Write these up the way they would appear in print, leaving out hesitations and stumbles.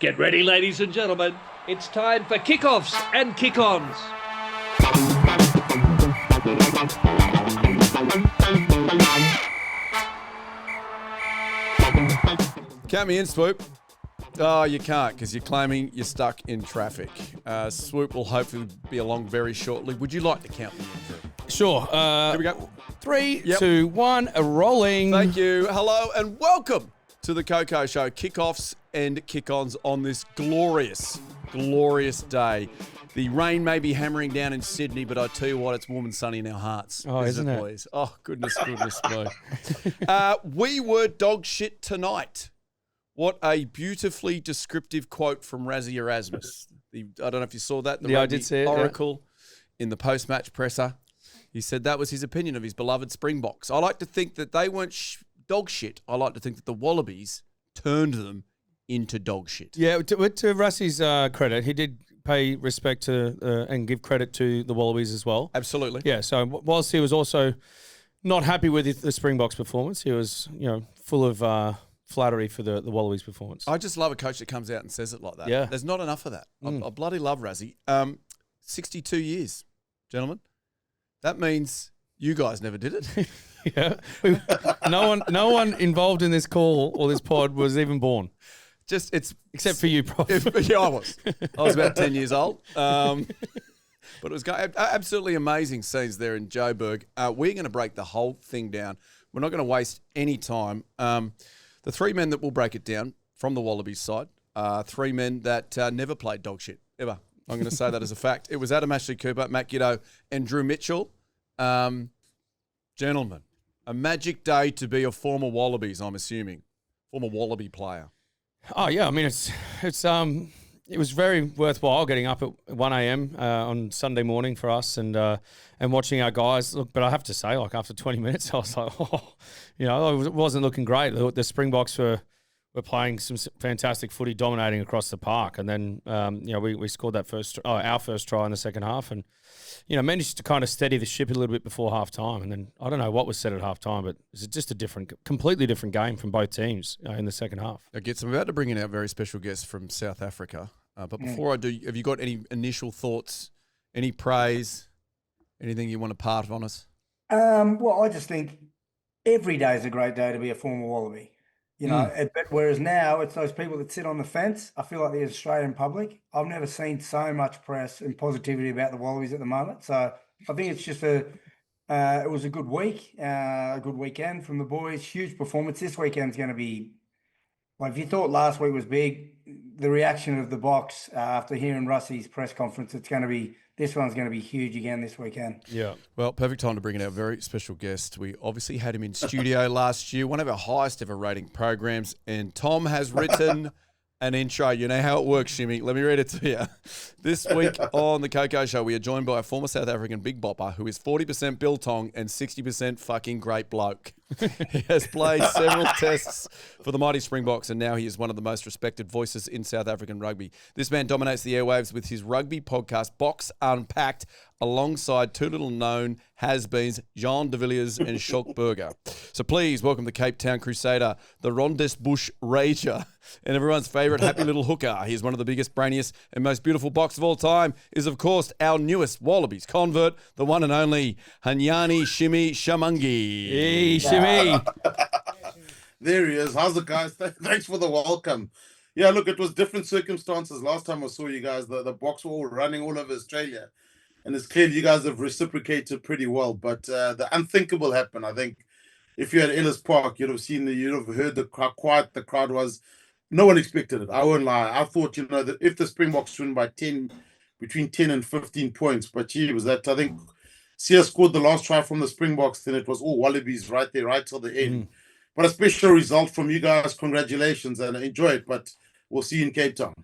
Get ready, ladies and gentlemen. It's time for kickoffs and kick-ons. Count me in, Swoop. Oh, you can't because you're claiming you're stuck in traffic. Swoop will hopefully be along very shortly. Would you like to count me in, Drew? Sure. Here we go. 3, 2, 1, rolling. Thank you. Hello and welcome to the KOKO Show. Kickoffs and kick-ons on this glorious, glorious day. The rain may be hammering down in Sydney, but I tell you what, it's warm and sunny in our hearts. Oh, isn't it? Boys? Oh, goodness me. We were dog shit tonight. What a beautifully descriptive quote from Rassie Erasmus. I don't know if you saw that. I did see it. Oracle in the post-match presser. He said that was his opinion of his beloved Springboks. I like to think that they weren't dog shit. I like to think that the Wallabies turned them into dog shit. Yeah, to Rassie's credit, he did pay respect to and give credit to the Wallabies as well. Absolutely. Yeah, so whilst he was also not happy with the Springboks performance, he was, full of flattery for the Wallabies performance. I just love a coach that comes out and says it like that. Yeah. There's not enough of that. I bloody love Rassie. 62 years, gentlemen. That means you guys never did it. Yeah. No one involved in this call or this pod was even born. Except for you, Prof. Yeah, I was. I was about 10 years old. But it was absolutely amazing scenes there in Joburg. We're going to break the whole thing down. We're not going to waste any time. The three men that will break it down from the Wallabies side are three men that never played dog shit, ever. I'm going to say that as a fact. It was Adam Ashley Cooper, Matt Giddo, and Drew Mitchell. Gentlemen, a magic day to be a former Wallabies, I'm assuming. Former Wallaby player. Oh, yeah. I mean, it was very worthwhile getting up at 1 a.m. On Sunday morning for us and watching our guys. Look, but I have to say, after 20 minutes, I was like, it wasn't looking great. The Springboks were playing some fantastic footy, dominating across the park. And then, we scored our first try in the second half and, managed to kind of steady the ship a little bit before half time. And then I don't know what was said at half time, but it's just completely different game from both teams in the second half. I'm about to bring in our very special guest from South Africa. But before I do, have you got any initial thoughts, any praise, anything you want to part on us? Well, I just think every day is a great day to be a former Wallaby. But whereas now it's those people that sit on the fence. I feel like the Australian public, I've never seen so much press and positivity about the Wallabies at the moment. So I think it's just it was a good week, a good weekend from the boys. Huge performance. This weekend's going to be, if you thought last week was big, the reaction of the box after hearing Rassie's press conference, this one's going to be huge again this weekend. Yeah. Well, perfect time to bring in our very special guest. We obviously had him in studio last year, one of our highest ever rating programs, and Tom has written an intro. You know how it works, Shimmy. Let me read it to you. This week on the KOKO Show, we are joined by a former South African big bopper who is 40% biltong and 60% fucking great bloke. He has played several tests for the mighty Springboks, and now he is one of the most respected voices in South African rugby. This man dominates the airwaves with his rugby podcast, Box Unpacked, alongside two little-known has-beens, Jean de Villiers and Schockberger. So please welcome the Cape Town Crusader, the Rondesbush Rager, and everyone's favourite happy little hooker. He is one of the biggest, brainiest, and most beautiful Boks of all time, is, of course, our newest Wallabies convert, the one and only Hanyani Shimmy Shimange. Hey, Shimmy. There he is. How's it, guys? Thanks for the welcome. Yeah, look, it was different circumstances. Last time I saw you guys, the Boks were all running all over Australia. And it's clear you guys have reciprocated pretty well. But the unthinkable happened. I think if you had Ellis Park, you'd have heard how quiet the crowd was. No one expected it. I won't lie. I thought, that if the Springboks win by between 10 and 15 points, but gee, was that, I think, Sia scored the last try from the Springboks, then it was all Wallabies right there, right till the end. But a special result from you guys. Congratulations and enjoy it. But we'll see you in Cape Town.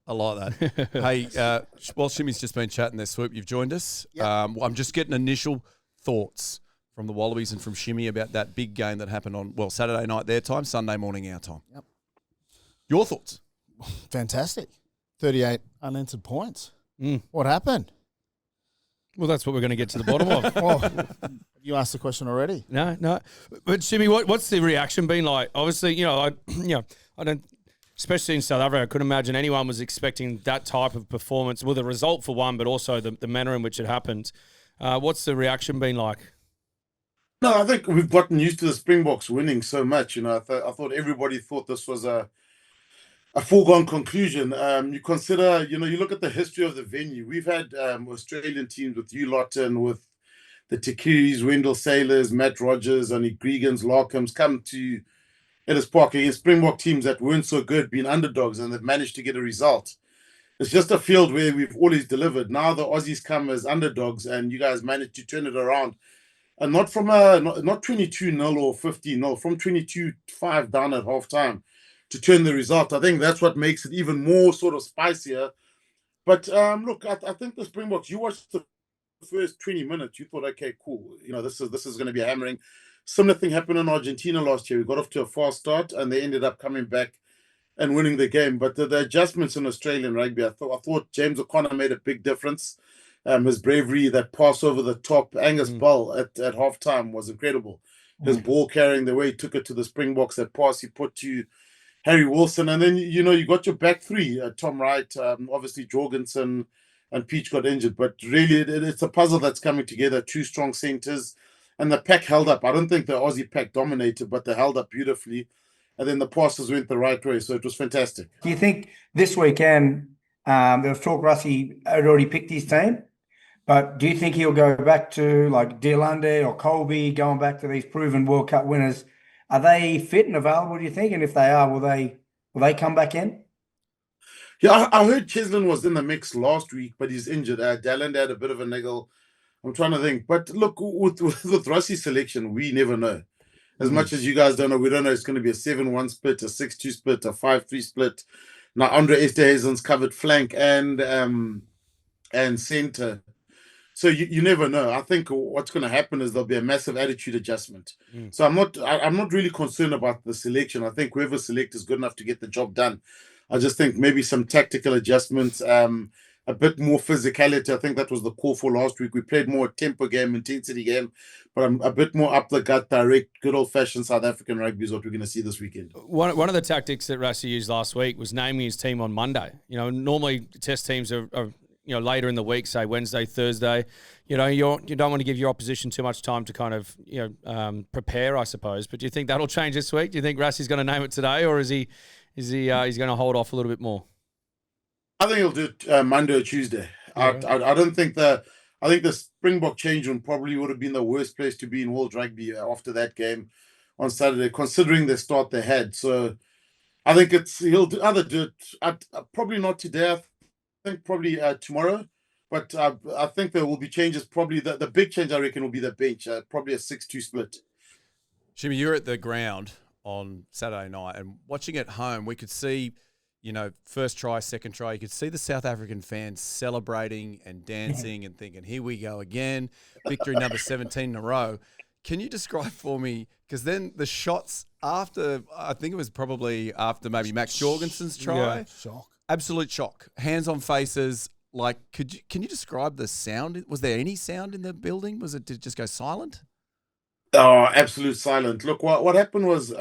I like that. Hey, while Shimmy's just been chatting there, Swoop, you've joined us. Yep. I'm just getting initial thoughts from the Wallabies and from Shimmy about that big game that happened on, Saturday night their time, Sunday morning our time. Yep. Your thoughts? Fantastic. 38 unanswered points. What happened? Well, that's what we're going to get to the bottom of. Well, you asked the question already. No. But Shimmy, what's the reaction been like? Obviously, I don't especially in South Africa. I couldn't imagine anyone was expecting that type of performance, with a result for one, but also the manner in which it happened. What's the reaction been like? No, I think we've gotten used to the Springboks winning so much. I thought everybody thought this was a foregone conclusion. You consider, you look at the history of the venue. We've had Australian teams with Hugh Lawton, with the Tekiris, Wendell Sailors, Matt Rogers, and Gregans, Larkhams come to Ellis Park against Springbok teams that weren't so good, being underdogs, and they've managed to get a result. It's just a field where we've always delivered. Now the Aussies come as underdogs, and you guys managed to turn it around. And not from not 22-0 or 15-0, from 22-5 down at halftime to turn the result. I think that's what makes it even more sort of spicier. But look, I think the Springboks, you watched the first 20 minutes, you thought, okay, cool. This is going to be a hammering. Similar thing happened in Argentina last year. We got off to a fast start, and they ended up coming back and winning the game. But the adjustments in Australian rugby, I thought James O'Connor made a big difference. His bravery, that pass over the top, Angus Bull at halftime was incredible. His ball carrying, the way he took it to the Springboks, that pass he put to Harry Wilson. And then, you got your back three, Tom Wright, obviously Jorgensen and Peach got injured. But really, it's a puzzle that's coming together, two strong centres. And the pack held up. I don't think the Aussie pack dominated, but they held up beautifully. And then the passes went the right way, so it was fantastic. Do you think this weekend, there was talk Rassie had already picked his team, but do you think he'll go back to like Deolande or Colby, going back to these proven World Cup winners? Are they fit and available, do you think? And if they are, will they come back in? Yeah, I heard Cheslin was in the mix last week, but he's injured. Deolande had a bit of a niggle. I'm trying to think. But look, with Rassie's selection, we never know. As much as you guys don't know, we don't know it's going to be a 7-1 split, a 6-2 split, a 5-3 split. Now, Andre Esterhuizen's covered flank and centre. So you never know. I think what's going to happen is there'll be a massive attitude adjustment. So I'm not really concerned about the selection. I think whoever select is good enough to get the job done. I just think maybe some tactical adjustments, a bit more physicality. I think that was the call for last week. We played more tempo game, intensity game, but I'm a bit more up the gut, direct, good old-fashioned South African rugby is what we're going to see this weekend. One of the tactics that Rassie used last week was naming his team on Monday. Normally test teams are later in the week, say Wednesday, Thursday. You don't want to give your opposition too much time to kind of prepare, I suppose. But do you think that'll change this week? Do you think Rassie's going to name it today, or is he's going to hold off a little bit more? I think he'll do it Monday or Tuesday. Yeah. I don't think I think the Springbok change room probably would have been the worst place to be in world rugby after that game on Saturday, considering the start they had. So I think he'll either do it probably not today. I think probably tomorrow. But I think there will be changes. Probably the big change, I reckon, will be the bench. Probably a 6-2 split. Shimmy, you're at the ground on Saturday night, and watching at home, we could see, first try, second try, you could see the South African fans celebrating and dancing and thinking, here we go again, victory number 17 in a row. Can you describe for me, because then the shots after, I think it was probably after maybe Max Jorgensen's try. Shock. Absolute shock. Hands on faces. Like, can you describe the sound? Was there any sound in the building? Did it just go silent? Oh, absolute silent. Look, what happened was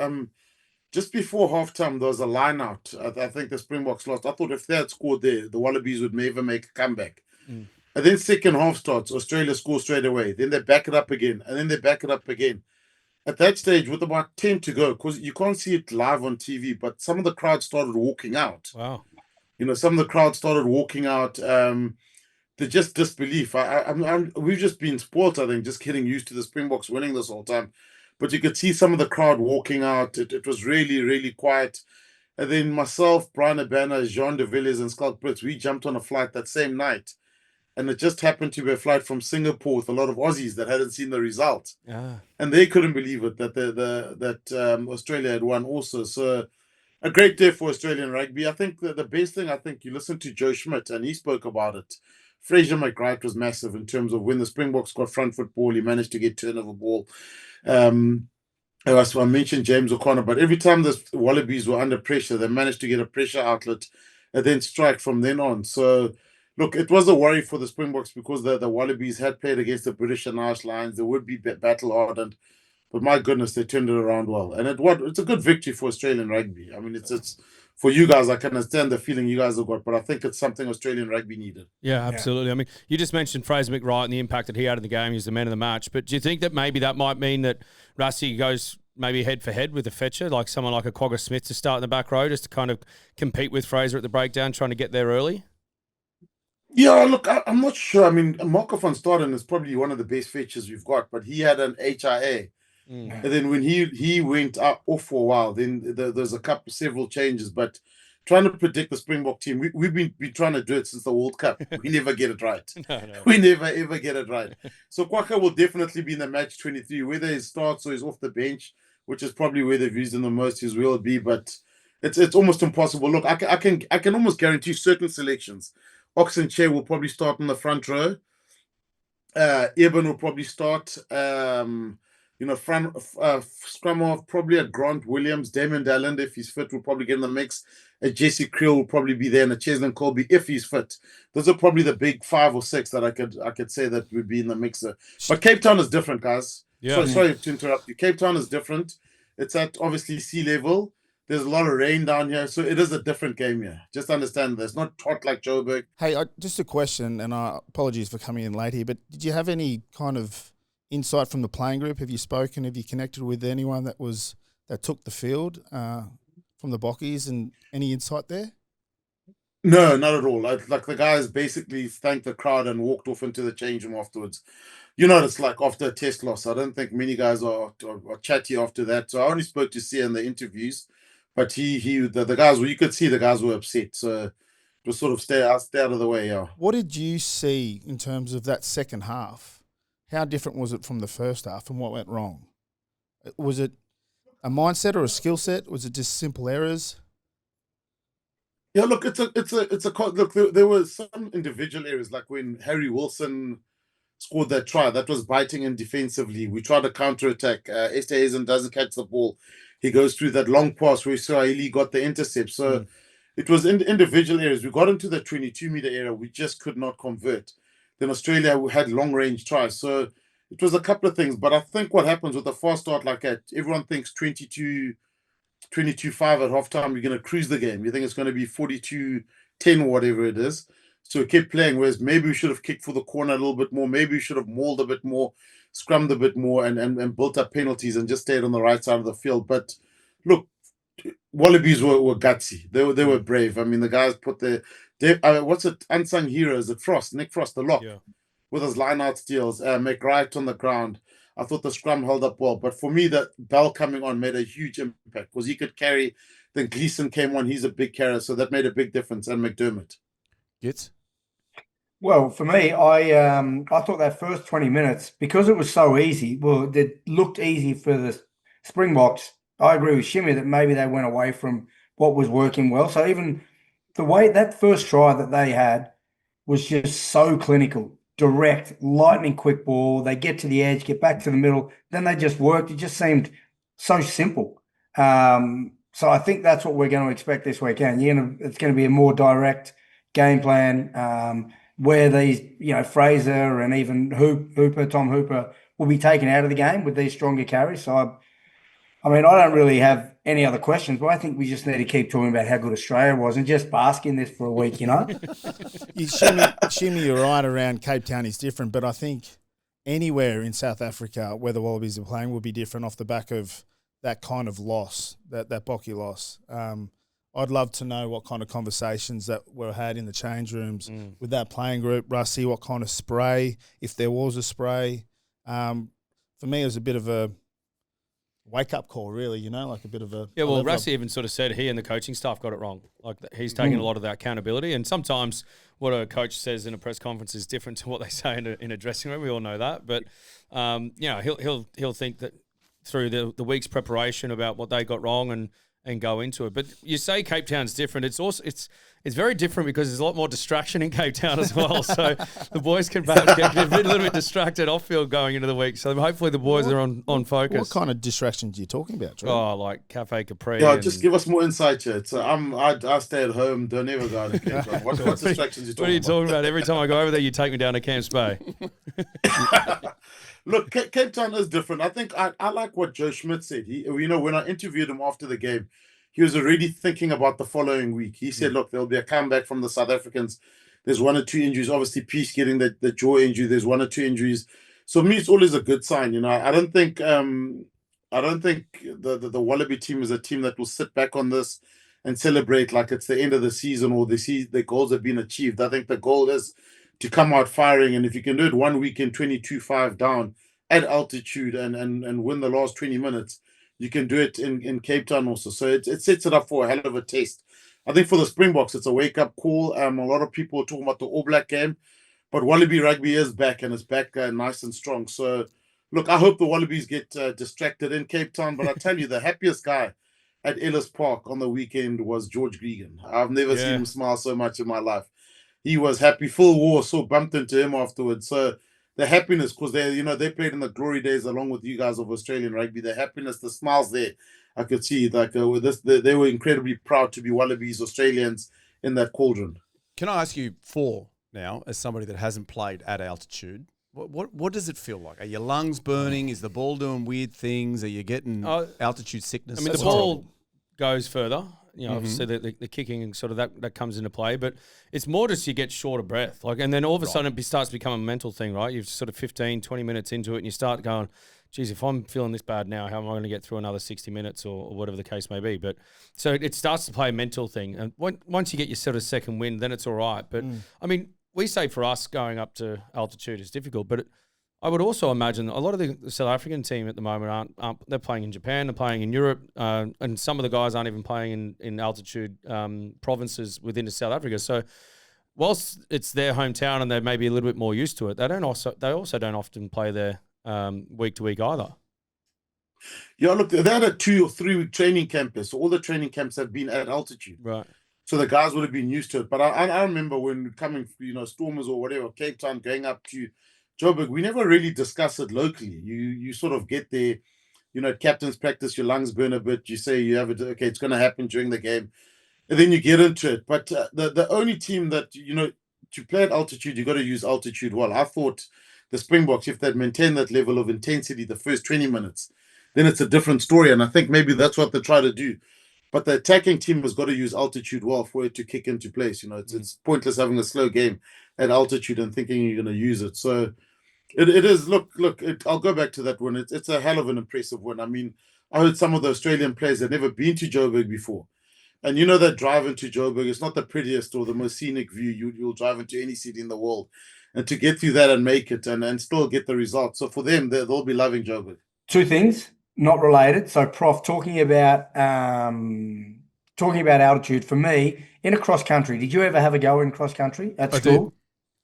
just before halftime, there was a line out. I think the Springboks lost. I thought if they had scored there, the Wallabies would never make a comeback. And then second half starts, Australia scores straight away. Then they back it up again, and then they back it up again. At that stage, with about 10 to go, because you can't see it live on TV, but some of the crowd started walking out. Wow. Some of the crowd started walking out. They're just disbelief. We've just been spoiled, I think, just getting used to the Springboks winning this whole time. But you could see some of the crowd walking out. It was really, really quiet. And then myself, Bree-Anna Browne, Jean de Villiers, and Schalk Brits, we jumped on a flight that same night. And it just happened to be a flight from Singapore with a lot of Aussies that hadn't seen the result. And they couldn't believe it, that Australia had won also. So a great day for Australian rugby. I think the best thing, you listen to Joe Schmidt, and he spoke about it. Fraser McReight was massive in terms of when the Springboks got front foot ball, he managed to get turnover ball. I mentioned James O'Connor, but every time the Wallabies were under pressure, they managed to get a pressure outlet and then strike from then on. So, look, it was a worry for the Springboks because the Wallabies had played against the British and Irish Lions. They would be battle hardened, but my goodness, they turned it around well. And it's a good victory for Australian rugby. I mean, it's for you guys, I can understand the feeling you guys have got, but I think it's something Australian rugby needed. Yeah, absolutely. I mean, you just mentioned Fraser McReight and the impact that he had in the game. He was the man of the match. But do you think that maybe that might mean that Rassie goes maybe head for head with a fetcher, like someone like a Quagga Smith to start in the back row, just to kind of compete with Fraser at the breakdown, trying to get there early? Yeah, look, I'm not sure. I mean, Marco van Staden is probably one of the best fetchers we've got, but he had an HIA. And then when he went off for a while, then there's several changes. But trying to predict the Springbok team, we've been trying to do it since the World Cup. We never get it right. No. We never ever get it right. So Quagga will definitely be in the match 23, whether he starts or he's off the bench, which is probably where they've used him the most. His will be, but it's almost impossible. Look, I can almost guarantee certain selections. Oxen Chair will probably start in the front row. Eben will probably start. Scrum off, probably a Grant Williams, Damon Dalland, if he's fit, will probably get in the mix. A Jesse Creel will probably be there, and a Cheslin Colby, if he's fit. Those are probably the big 5 or 6 that I could say that would be in the mixer. But Cape Town is different, guys. Yeah. Sorry to interrupt you. Cape Town is different. It's at obviously sea level. There's a lot of rain down here, so it is a different game here. Just understand that. It's not hot like Joburg. Hey, just a question, and apologies for coming in late here, but did you have any kind of insight from the playing group? Have you spoken? Have you connected with anyone that took the field from the Bockies, and any insight there? No, not at all. Like the guys basically thanked the crowd and walked off into the change room afterwards. You know, it's like after a test loss. I don't think many guys are chatty after that. So I only spoke to Sia in the interviews, but the guys, you could see the guys were upset. So to sort of stay out of the way. Yeah. What did you see in terms of that second half? How different was it from the first half, and what went wrong? Was it a mindset or a skill set? Was it just simple errors? Yeah, look, look. There were some individual areas, like when Harry Wilson scored that try, that was biting in defensively. We tried to counter attack. Esterhuizen doesn't catch the ball. He goes through that long pass where Swahili got the intercept. So it was in individual areas. We got into the 22-meter area. We just could not convert. Then Australia had long-range tries. So it was a couple of things. But I think what happens with a fast start like that, everyone thinks 22-5 at halftime, you're going to cruise the game. You think it's going to be 42-10 or whatever it is. So we kept playing, whereas maybe we should have kicked for the corner a little bit more. Maybe we should have mauled a bit more, scrummed a bit more, and built up penalties and just stayed on the right side of the field. But look, Wallabies were gutsy. They were brave. I mean, the guys put their what's it? Unsung heroes at Nick Frost, the lock, with his line-out steals. McReight on the ground. I thought the scrum held up well. But for me, that Bell coming on made a huge impact because he could carry. Then Gleeson came on. He's a big carrier, so that made a big difference. And McDermott. Gets? Well, for me, I thought that first 20 minutes, because it was so easy, well, it looked easy for the Springboks. I agree with Shimmy that maybe they went away from what was working well. So even the way that first try that they had was just so clinical, direct, lightning quick ball. They get to the edge, get back to the middle. Then they just worked. It just seemed so simple. So I think that's what we're going to expect this weekend. It's going to be a more direct game plan where these, Fraser and even Tom Hooper will be taken out of the game with these stronger carries. So, I don't really have any other questions, but I think we just need to keep talking about how good Australia was and just bask in this for a week, Shimmy, you're right around Cape Town is different, but I think anywhere in South Africa where the Wallabies are playing will be different off the back of that kind of loss, that Bocky loss. I'd love to know what kind of conversations that were had in the change rooms with that playing group. Rassie, what kind of spray, if there was a spray. For me, it was a bit of a wake-up call, really, like a bit of a... Yeah, well, Rassie even sort of said he and the coaching staff got it wrong. Like, he's taking a lot of that accountability, and sometimes what a coach says in a press conference is different to what they say in a dressing room. We all know that. But, he'll think that through the week's preparation about what they got wrong and go into it. But you say Cape Town's different. It's also it's very different because there's a lot more distraction in Cape Town as well. So the boys can perhaps get a little bit distracted off field going into the week. So hopefully the boys are on focus. What kind of distractions are you talking about, Trevor? Oh, like Cafe Capri. Yeah, just give us more insight here. So I stay at home. Don't ever go to Cape Town. What distractions are you talking about? What are you talking about? Every time I go over there, you take me down to Camps Bay. Look, Cape Town is different. I think I like what Joe Schmidt said. When I interviewed him after the game, he was already thinking about the following week. He said, look, there'll be a comeback from the South Africans. There's 1 or 2 injuries. Obviously, Peace getting the jaw injury. There's 1 or 2 injuries. So me, it's always a good sign. You know, I don't think the Wallaby team is a team that will sit back on this and celebrate like it's the end of the season or they see the goals have been achieved. I think the goal is to come out firing. And if you can do it 1 weekend, 22-5 down at altitude and win the last 20 minutes, you can do it in Cape Town also. So it sets it up for a hell of a test. I think for the Springboks, it's a wake-up call. A lot of people are talking about the All Black game, but Wallaby rugby is back, and it's back nice and strong. So, look, I hope the Wallabies get distracted in Cape Town, but I tell you, the happiest guy at Ellis Park on the weekend was George Gregan. I've never seen him smile so much in my life. He was happy. Phil War bumped into him afterwards. So the happiness, because they played in the glory days along with you guys of Australian rugby. The happiness, the smiles there, I could see with this. They were incredibly proud to be Wallabies Australians in that cauldron. Can I ask you now, as somebody that hasn't played at altitude, what does it feel like? Are your lungs burning? Is the ball doing weird things? Are you getting altitude sickness? I mean, the ball goes further. You know, obviously the kicking and sort of that comes into play, but it's more just you get short of breath. And then all of a sudden it starts to become a mental thing, right? You're sort of 15, 20 minutes into it and you start going, geez, if I'm feeling this bad now, how am I going to get through another 60 minutes or whatever the case may be? But so it starts to play a mental thing. And once you get your sort of second wind, then it's all right. But I mean, we say for us going up to altitude is difficult, but I would also imagine a lot of the South African team at the moment they're playing in Japan, they're playing in Europe, and some of the guys aren't even playing in altitude provinces within South Africa. So whilst it's their hometown and they may be a little bit more used to it, they also don't often play there week to week either. Yeah, look, they had a 2 or 3 week training camp. So all the training camps have been at altitude. Right. So the guys would have been used to it. But I remember when coming, Stormers or whatever, Cape Town, going up to Joburg, we never really discuss it locally. You sort of get there, captain's practice, your lungs burn a bit. You say you have it, okay, it's going to happen during the game. And then you get into it. But the only team that, to play at altitude, you got to use altitude well. I thought the Springboks, if they'd maintain that level of intensity the first 20 minutes, then it's a different story. And I think maybe that's what they try to do. But the attacking team has got to use altitude well for it to kick into place. It's pointless having a slow game at altitude and thinking you're going to use it. So it is. Look. I'll go back to that one. It's a hell of an impressive one. I mean, I heard some of the Australian players had never been to Joburg before, and that drive into Joburg, it's not the prettiest or the most scenic view you'll drive into any city in the world, and to get through that and make it and still get the result. So for them, they'll be loving Joburg. 2 things. Not related. So, Prof, talking about altitude, for me, in a cross country, did you ever have a go in cross country at school? Did.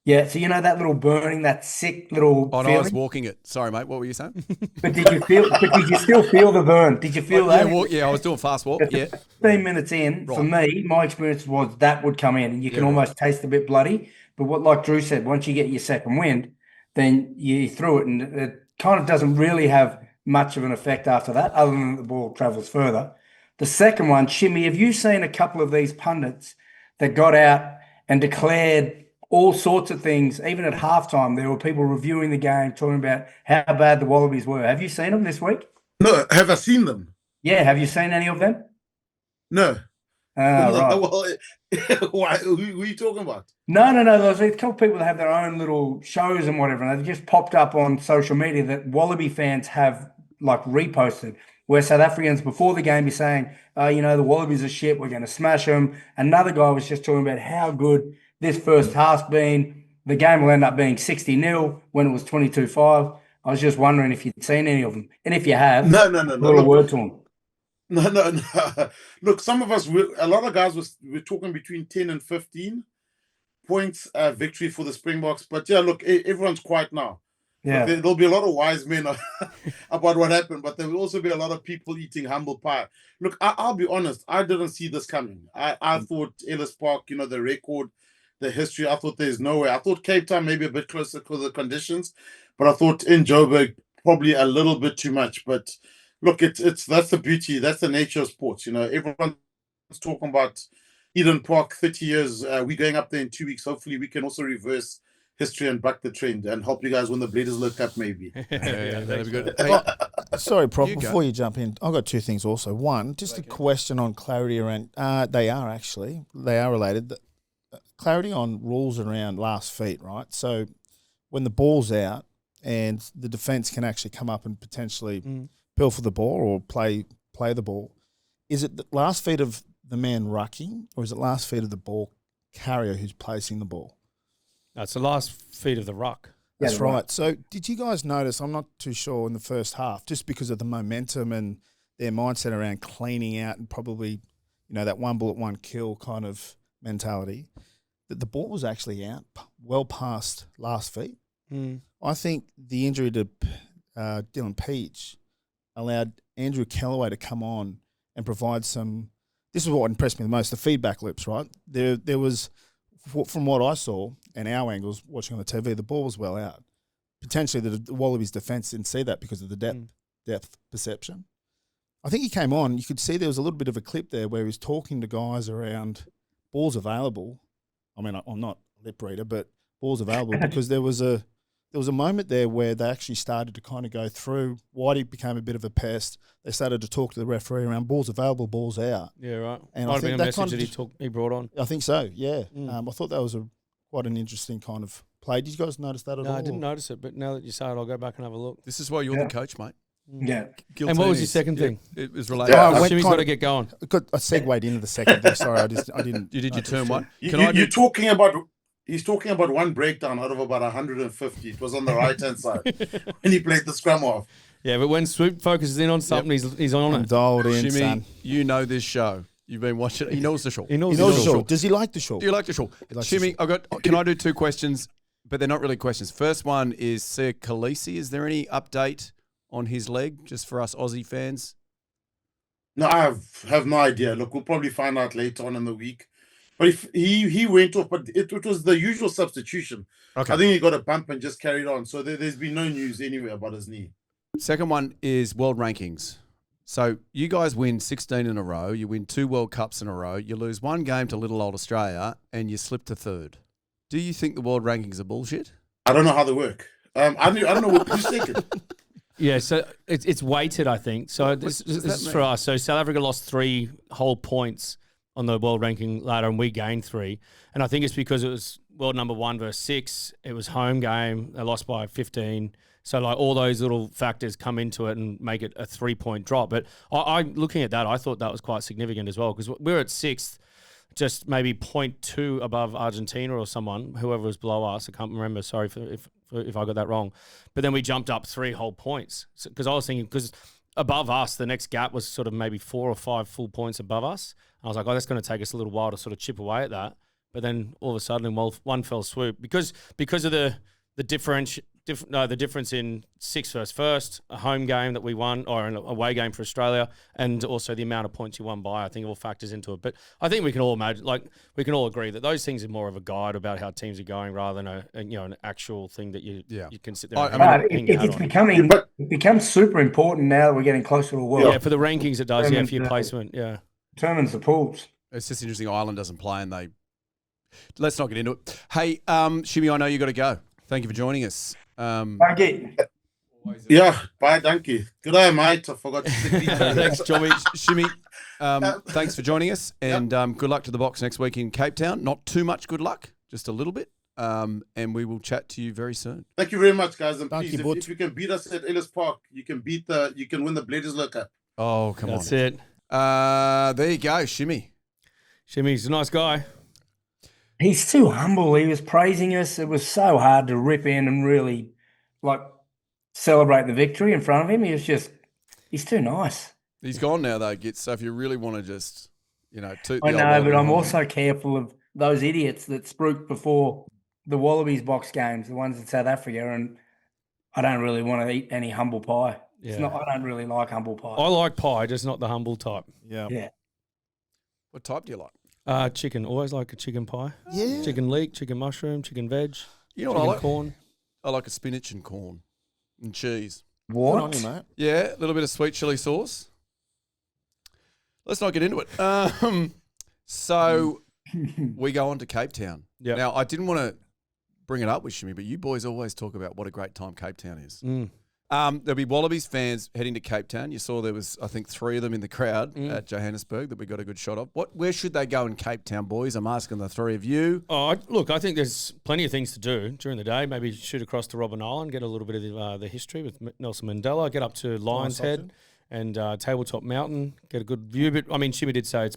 Yeah, so that little burning, that sick little feeling? I was walking it. Sorry, mate, what were you saying? But did you still feel the burn? Did you feel that? Yeah, I was doing fast walk, 15 minutes in, for me, my experience was that would come in and you can almost taste a bit bloody. But like Drew said, once you get your second wind, then you through it and it kind of doesn't really have much of an effect after that, other than the ball travels further. The second one, Shimmy, have you seen a couple of these pundits that got out and declared all sorts of things? Even at halftime, there were people reviewing the game, talking about how bad the Wallabies were. Have you seen them this week? No, have I seen them? Yeah, have you seen any of them? No. Right. Well, why? Who are you talking about? No. There's a couple of people that have their own little shows and whatever, and they've just popped up on social media that Wallaby fans have reposted, where South Africans before the game be saying, the Wallabies are shit, we're going to smash them. Another guy was just talking about how good this first half's been. The game will end up being 60-0 when it was 22-5. I was just wondering if you'd seen any of them. And if you have, no. little word to them. No. Look, some of us, a lot of guys we're talking between 10 and 15 points victory for the Springboks. But yeah, look, everyone's quiet now. Yeah, there'll be a lot of wise men about what happened, but there will also be a lot of people eating humble pie. Look, I'll be honest, I didn't see this coming. I thought Ellis Park, the record, the history, I thought there's no way. I thought Cape Town maybe a bit closer because of the conditions, but I thought in Joburg probably a little bit too much. But look, that's the beauty, that's the nature of sports. Everyone's talking about Eden Park, 30 years. We're going up there in 2 weeks. Hopefully, we can also reverse history and buck the trend and help you guys win the Bledisloe Cup, maybe. Yeah, that'd be good. Hey, Sorry, Prof, You go. before you jump in, I've got two things also. One, just a question on clarity around, they are related. Clarity on rules around last feet, right? So when the ball's out and the defence can actually come up and potentially pilfer the ball or play the ball, is it the last feet of the man rucking or is it last feet of the ball carrier who's placing the ball? That's the last feet of the ruck. That's right. So did you guys notice, I'm not too sure in the first half, just because of the momentum and their mindset around cleaning out and probably, that one bullet, one kill kind of mentality, that the ball was actually out well past last feet? I think the injury to Dylan Peach allowed Andrew Kellaway to come on and provide some. This is what impressed me the most: the feedback loops. Right there was, from what I saw and our angles watching on the TV, the ball was well out. Potentially, the Wallabies defence didn't see that because of the depth perception. I think he came on. You could see there was a little bit of a clip there where he was talking to guys around balls available. I mean, I'm not a lip reader, but balls available because there was a moment there where they actually started to kind of go through. Whitey became a bit of a pest. They started to talk to the referee around balls available, balls out. Yeah, right. And Might I have been think a that message kind that of he brought on. I think so. Yeah, I thought that was quite an interesting kind of play. Did you guys notice that at all? No, I didn't notice it, but now that you say it, I'll go back and have a look. This is why you're the coach, mate. Yeah. And what was your second thing? It was related. Yeah, Shimmy's got to get going. I segued into the second thing. Sorry, I didn't. You did your turn one. You're talking about. He's talking about one breakdown out of about 150. It was on the right-hand side when he played the scrum off. Yeah, but when Swoop focuses in on something, he's on I'm it. dialed in, Shimmy, son. you know this show. You've been watching it. He knows the show. He knows He knows the the show. show. Does he like the show? Do you like the show? likes Shimmy, the can I do two questions? But they're not really questions. First one is Sir Kolisi. Is there any update on his leg, just for us Aussie fans? No, I have no idea. Look, we'll probably find out later on in the week. But if he went off, but it was the usual substitution. Okay. I think he got a bump and just carried on. So there's been no news anywhere about his knee. Second one is world rankings. So you guys win 16 in a row. You win 2 World Cups in a row. You lose one game to little old Australia, and you slip to third. Do you think the world rankings are bullshit? I don't know how they work. I don't know what who's second. Yeah, so it's weighted, I think. So this is for us. So South Africa lost 3 whole points on the world ranking ladder, and we gained 3. And I think it's because it was world number 1 versus 6. It was home game. They lost by 15. So like all those little factors come into it and make it a 3-point drop. But I looking at that, I thought that was quite significant as well because we're at 6th, just maybe 0.2 above Argentina or someone, whoever was below us. I can't remember. Sorry if I got that wrong. But then we jumped up 3 whole points because I was thinking because above us, the next gap was sort of maybe 4 or 5 full points above us. I was like, oh, that's going to take us a little while to sort of chip away at that. But then all of a sudden, in one fell swoop because of the difference in 6th versus 1st, a home game that we won, or an away game for Australia, and also the amount of points you won by. I think it all factors into it. But I think we can all imagine, we can all agree that those things are more of a guide about how teams are going rather than an actual thing that you can sit there. It becomes super important now that we're getting closer to the world. Yeah, for the rankings it does. For your placement. Yeah, determines the pools. It's just interesting. Ireland doesn't play, and let's not get into it. Hey, Shimmy, I know you got to go. Thank you for joining us. Thank you. Yeah, bye, thank you. Good day, mate. I forgot to say Thanks, Johnny. Shimmy, thanks for joining us, and good luck to the Box next week in Cape Town. Not too much good luck, just a little bit, and we will chat to you very soon. Thank you very much, guys. And Thank please, you, if you can beat us at Ellis Park, you can win the Bledisloe Cup. Oh, come on. That's it. There you go, Shimmy. Shimmy's a nice guy. He's too humble. He was praising us. It was so hard to rip in and really celebrate the victory in front of him. He's too nice. He's gone now, though, Gitz. So if you really want to just, toot the I old know, horn. but I'm also careful of those idiots that spruik before the Wallabies box games, the ones in South Africa, and I don't really want to eat any humble pie. Yeah. I don't really like humble pie. I like pie, just not the humble type. Yeah. What type do you like? Chicken. Always like a chicken pie. Yeah. Chicken leek, chicken mushroom, chicken veg. You know what chicken I like? corn. I like a spinach and corn and cheese. Good on What? you, mate. Yeah, a little bit of sweet chili sauce. Let's not get into it. So we go on to Cape Town. Yep. Now, I didn't want to bring it up with Shimmy, but you boys always talk about what a great time Cape Town is. There'll be Wallabies fans heading to Cape Town. You saw there was, I think, 3 of them in the crowd at Johannesburg that we got a good shot of. Where should they go in Cape Town, boys? I'm asking the 3 of you. Oh, look, I think there's plenty of things to do during the day. Maybe shoot across to Robben Island, get a little bit of the history with Nelson Mandela, get up to Lions Head and Tabletop Mountain, get a good view. But I mean, Shimmy did say it's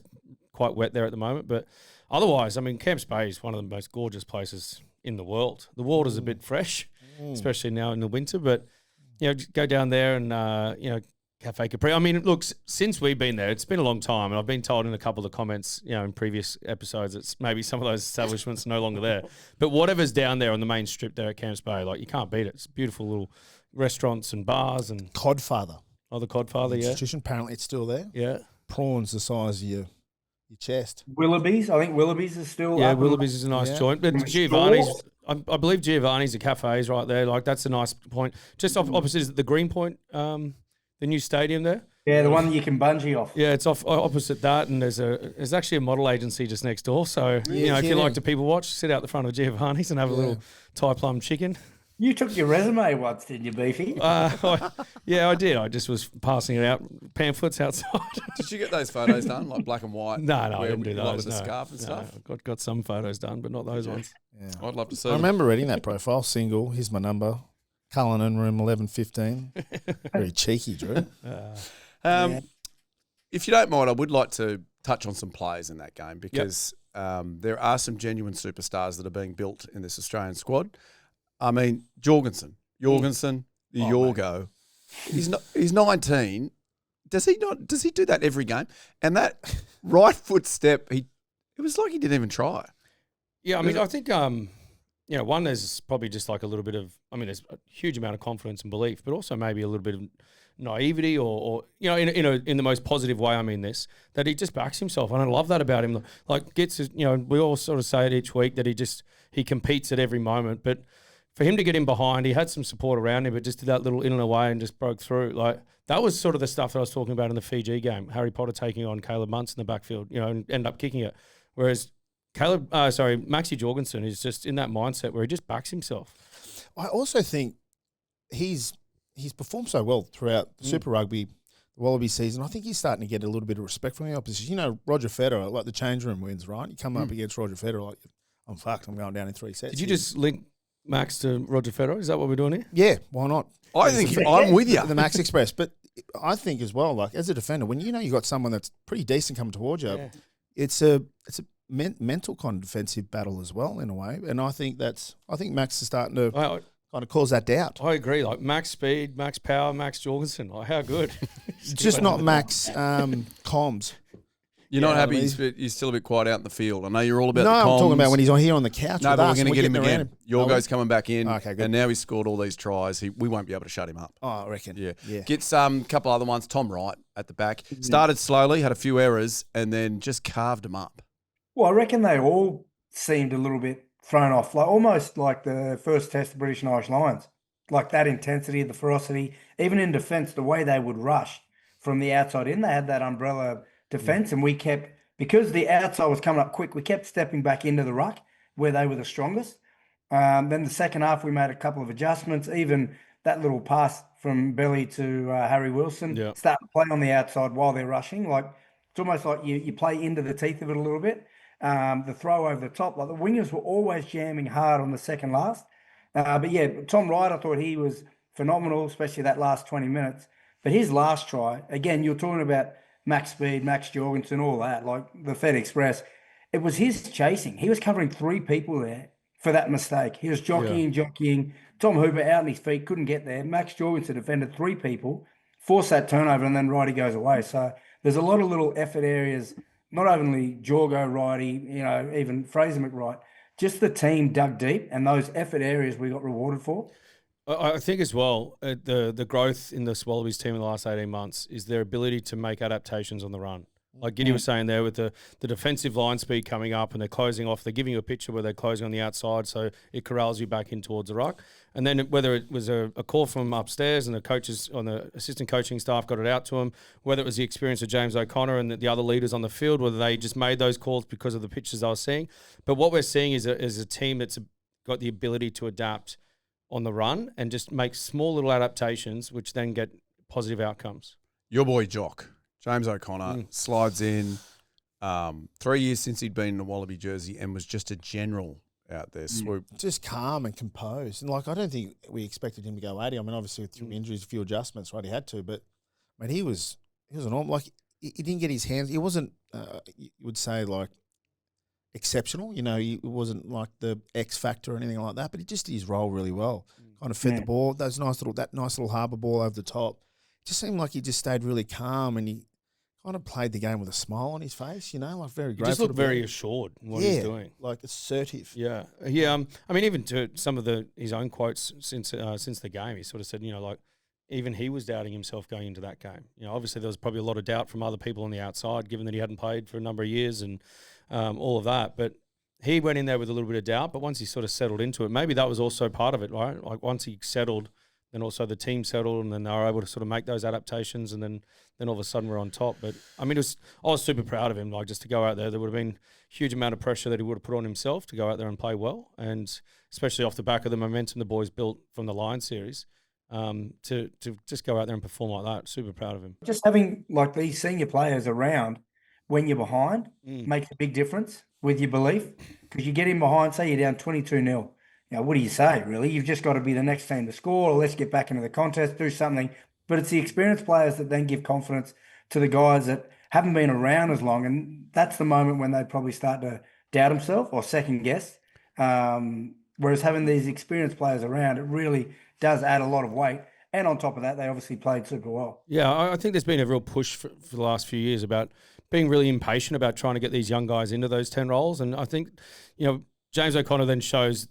quite wet there at the moment. But otherwise, I mean, Camps Bay is one of the most gorgeous places in the world. The water's a bit fresh, especially now in the winter, but... You know, just go down there and, Cafe Capri. I mean, look, since we've been there, it's been a long time. And I've been told in a couple of comments, in previous episodes, it's maybe some of those establishments are no longer there. But whatever's down there on the main strip there at Camps Bay, like, you can't beat it. It's beautiful little restaurants and bars. And Codfather. Oh, the Codfather, yeah. Institution, apparently it's still there. Yeah. Prawns the size of your chest. Wallabies. I think Wallabies is still Yeah, up. Wallabies is a nice joint. But Giovanni's... I believe Giovanni's a cafe is right there. Like, that's a nice point. Just opposite is the Green Point, the new stadium there. Yeah, the one that you can bungee off. Yeah, it's opposite that, and there's actually a model agency just next door. So if you like to people watch, sit out the front of Giovanni's and have a little Thai plum chicken. You took your resume once, didn't you, Beefy? Yeah, I did. I just was passing it out, pamphlets outside. Did you get those photos done, like black and white? No, I didn't do those. Like with the scarf and stuff? Got some photos done, but not those ones. Yeah. I'd love to see I them. remember reading that profile. Single. Here's my number. Cullinan, room 1115. Very cheeky, Drew. If you don't mind, I would like to touch on some players in that game because there are some genuine superstars that are being built in this Australian squad. I mean, Jorgensen, the Yorgo. He's 19. Does he do that every game? And that right foot step, it was like he didn't even try. Yeah, I mean, I think one, there's probably just like a little bit of, I mean, there's a huge amount of confidence and belief, but also maybe a little bit of naivety or in the most positive way. I mean this, that he just backs himself, and I love that about him. Like gets, we all sort of say it each week that he competes at every moment, but for him to get in behind, he had some support around him, but just did that little in and away and just broke through. Like that was sort of the stuff that I was talking about in the Fiji game. Harry Potter taking on Caleb Muntz in the backfield, and end up kicking it, whereas Maxi Jorgensen is just in that mindset where he just backs himself. I also think he's performed so well throughout Super Rugby, the Wallaby season. I think he's starting to get a little bit of respect from the opposition. Roger Federer, like the change room wins, right? You come up against Roger Federer, like, I'm fucked, I'm going down in 3 sets. Did you just link Max to Roger Federer? Is that what we're doing here? Yeah, why not? I'm with you. The Max Express. But I think as well, like as a defender, when you got someone that's pretty decent coming towards you, it's a mental kind of defensive battle as well in a way. And I think Max is starting to kind of cause that doubt. I agree. Like max speed, max power, Max Jorgensen. Like how good? Just not Max comms. You're not happy. You're still a bit quiet out in the field. I know you're all about the comms. No, I'm talking about when he's on here on the couch. No, with but us we're going to get him again. Yorgo's coming back in. Okay, good. And now he's scored all these tries. We won't be able to shut him up. Oh, I reckon. Yeah. Gets a couple other ones. Tom Wright at the back. Started slowly, had a few errors, and then just carved him up. Well, I reckon they all seemed a little bit thrown off, like almost like the first test of British and Irish Lions. Like that intensity, the ferocity, even in defence, the way they would rush from the outside in. They had that umbrella defence, and we kept, because the outside was coming up quick, we kept stepping back into the ruck where they were the strongest. Then the second half, we made a couple of adjustments. Even that little pass from Belly to Harry Wilson, start to play on the outside while they're rushing. Like it's almost like you play into the teeth of it a little bit. The throw over the top, like the wingers were always jamming hard on the second last. But yeah, Tom Wright, I thought he was phenomenal, especially that last 20 minutes. But his last try, again, you're talking about max speed, Max Jorgensen, all that, like the Fed Express. It was his chasing. He was covering 3 people there for that mistake. He was jockeying. Tom Hooper out on his feet, couldn't get there. Max Jorgensen defended 3 people, forced that turnover, and then Righty goes away. So there's a lot of little effort areas, not only Jorgo, Righty, even Fraser McReight. Just the team dug deep, and those effort areas we got rewarded for. I think as well, the growth in the Wallabies team in the last 18 months is their ability to make adaptations on the run. Like Giddy was saying there, with the defensive line speed coming up and they're closing off, they're giving you a picture where they're closing on the outside, so it corrals you back in towards the ruck. And then whether it was a call from upstairs and the coaches on the assistant coaching staff got it out to them, whether it was the experience of James O'Connor and the other leaders on the field, whether they just made those calls because of the pictures I was seeing. But what we're seeing is a team that's got the ability to adapt on the run and just make small little adaptations, which then get positive outcomes. Your boy Jock, James O'Connor, slides in 3 years since he'd been in a Wallaby jersey and was just a general out there. Swoop. Just calm and composed. And, like, I don't think we expected him to go 80. I mean, obviously, through injuries, a few adjustments, right, he had to. But, I mean, he was enormous. Like, he didn't get his hands. He wasn't, you would say, like, exceptional. You know, he wasn't like the X factor or anything like that. But he just did his role really well. Kind of fed the ball. That nice little harbour ball over the top. It just seemed like he just stayed really calm and he kind of played the game with a smile on his face, you know, like very grateful. He just looked very assured in what he's doing. Like assertive. Yeah. I mean, even to some of his own quotes since the game, he sort of said, you know, like even he was doubting himself going into that game. You know, obviously there was probably a lot of doubt from other people on the outside, given that he hadn't played for a number of years and all of that. But he went in there with a little bit of doubt. But once he sort of settled into it, maybe that was also part of it, right? Like once he settled, then also the team settled, and then they were able to sort of make those adaptations, and then all of a sudden we're on top. But I mean, I was super proud of him. Like just to go out there, there would have been a huge amount of pressure that he would have put on himself to go out there and play well, and especially off the back of the momentum the boys built from the Lions series, to just go out there and perform like that. Super proud of him. Just having like these senior players around when you're behind makes a big difference with your belief, because you get in behind, say you're down 22-0. You know, what do you say, really? You've just got to be the next team to score, or let's get back into the contest, do something. But it's the experienced players that then give confidence to the guys that haven't been around as long. And that's the moment when they probably start to doubt themselves or second guess. Whereas having these experienced players around, it really does add a lot of weight. And on top of that, they obviously played super well. Yeah, I think there's been a real push for the last few years about being really impatient about trying to get these young guys into those 10 roles. And I think, you know, James O'Connor then shows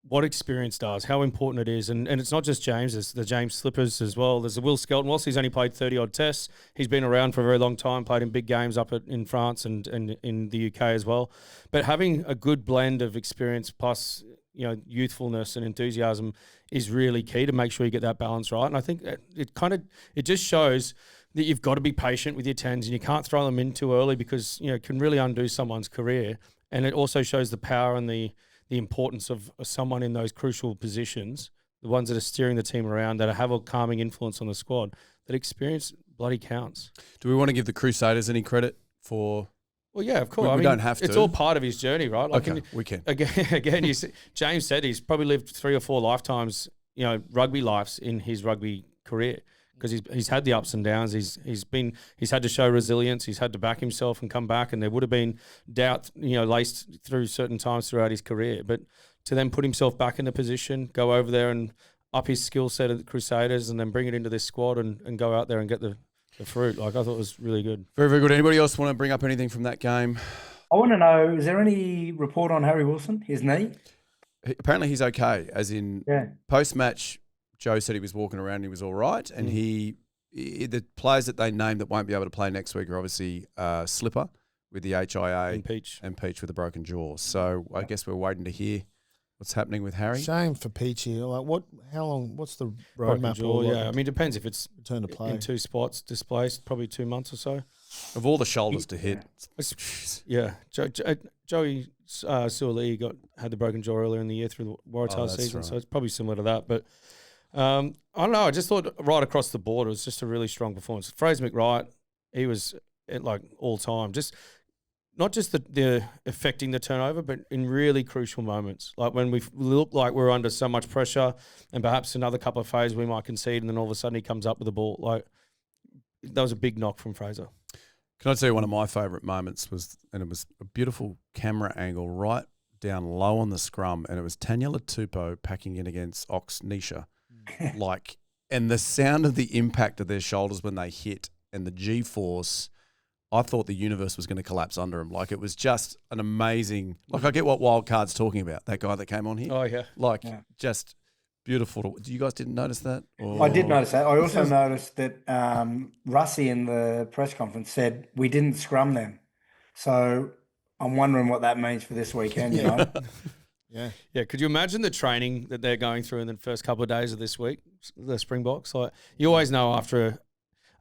what experience does, how important it is. And it's not just James, there's the James Slippers as well. There's the Will Skelton. Whilst he's only played 30-odd tests, he's been around for a very long time, played in big games in France and in the UK as well. But having a good blend of experience plus, you know, youthfulness and enthusiasm is really key to make sure you get that balance right. And I think it just shows that you've got to be patient with your 10s and you can't throw them in too early, because, you know, it can really undo someone's career. And it also shows the power and the importance of someone in those crucial positions, the ones that are steering the team around, that have a calming influence on the squad. That experience bloody counts. Do we want to give the Crusaders any credit for? Well, yeah, of course. We don't have to. It's all part of his journey, right? Like okay, we can. Again, James said he's probably lived 3 or 4 lifetimes, you know, rugby lives in his rugby career, because he's had the ups and downs. He's had to show resilience. He's had to back himself and come back, and there would have been doubt, you know, laced through certain times throughout his career. But to then put himself back in the position, go over there and up his skill set at the Crusaders, and then bring it into this squad and go out there and get the fruit, like, I thought it was really good. Very, very good. Anybody else want to bring up anything from that game? I want to know, is there any report on Harry Wilson, his knee? Apparently he's okay, as in post-match, Joe said he was walking around and he was all right. And the players that they named that won't be able to play next week are obviously Slipper with the HIA and Peach with a broken jaw. So I guess we're waiting to hear what's happening with Harry. Shame for Peachy. Like, how long? What's the broken roadmap? Jaw, yeah, I mean, it depends if it's return to play in 2 spots, displaced, probably 2 months or so. Of all the shoulders to hit, Joey Suaalii had the broken jaw earlier in the year through the Waratah season, so it's probably similar to that. But I don't know. I just thought right across the board it was just a really strong performance. Fraser McReight, he was at like all time, just not just the affecting the turnover, but in really crucial moments, like when we look like we're under so much pressure, and perhaps another couple of phases we might concede, and then all of a sudden he comes up with the ball. Like, that was a big knock from Fraser. Can I tell you one of my favourite moments was, and it was a beautiful camera angle right down low on the scrum, and it was Taniela Tupou packing in against Ox Nisha. Like, and the sound of the impact of their shoulders when they hit and the G-force, I thought the universe was going to collapse under him. Like, it was just an amazing, like, I get what Wildcard's talking about, that guy that came on here. Oh, yeah. Like, just beautiful. You guys didn't notice that? Or? I did notice that. I also noticed that Rassie in the press conference said we didn't scrum them. So I'm wondering what that means for this weekend, you know? Yeah. Could you imagine the training that they're going through in the first couple of days of this week, the Springboks? Like, you always know after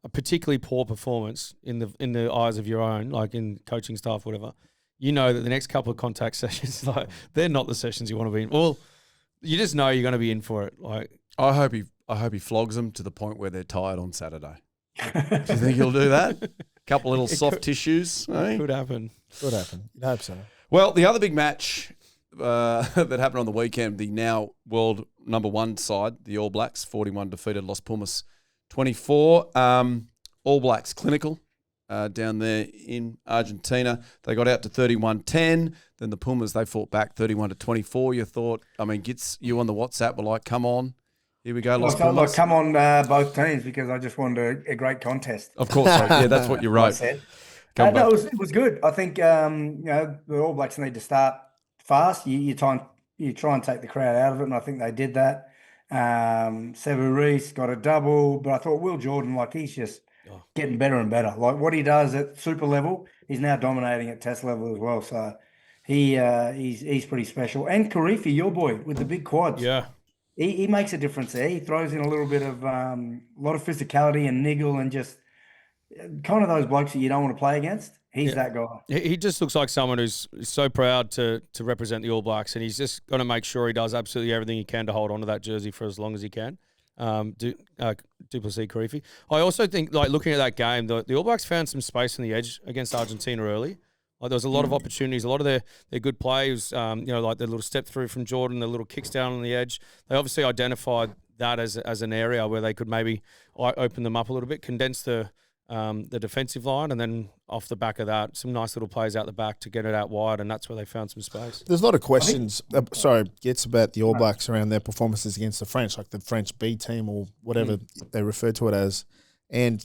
a particularly poor performance in the eyes of your own, like in coaching staff, whatever, you know that the next couple of contact sessions, like, they're not the sessions you want to be in. Well, You just know you're going to be in for it. Like, I hope he flogs them to the point where they're tired on Saturday. Do you think he'll do that? Couple little soft tissues. Eh? could happen. Could happen. You'd hope so. Well, the other big match that happened on the weekend, the now world number 1 side, the All Blacks, 41 defeated Los Pumas 24. All Blacks clinical down there in Argentina. They got out to 31-10. Then the Pumas, they fought back 31-24. You thought, I mean, gets you on the WhatsApp were like, come on. Here we go, Los Pumas. Come on, both teams, because I just wanted a great contest. Of course, yeah, that's what you wrote. I said. No, it was good. I think the All Blacks need to start fast. You try and take the crowd out of it, and I think they did that. Sevu Reece got a double, but I thought Will Jordan, like, he's just getting better and better. Like what he does at super level, he's now dominating at test level as well. So he's pretty special. And Karifi, your boy, with the big quads. Yeah. He makes a difference there. He throws in a little bit of a lot of physicality and niggle and just kind of those blokes that you don't want to play against. He's that guy. He just looks like someone who's so proud to represent the All Blacks, and he's just going to make sure he does absolutely everything he can to hold on to that jersey for as long as he can. Duplessis Karifi. I also think, like, looking at that game, the All Blacks found some space on the edge against Argentina early. Like, there was a lot of opportunities, a lot of their good plays, like the little step through from Jordan, the little kicks down on the edge. They obviously identified that as an area where they could maybe open them up a little bit, condense the defensive line, and then off the back of that, some nice little plays out the back to get it out wide, and that's where they found some space. There's a lot of questions, gets about the All Blacks around their performances against the French, like the French B team or whatever they refer to it as, and,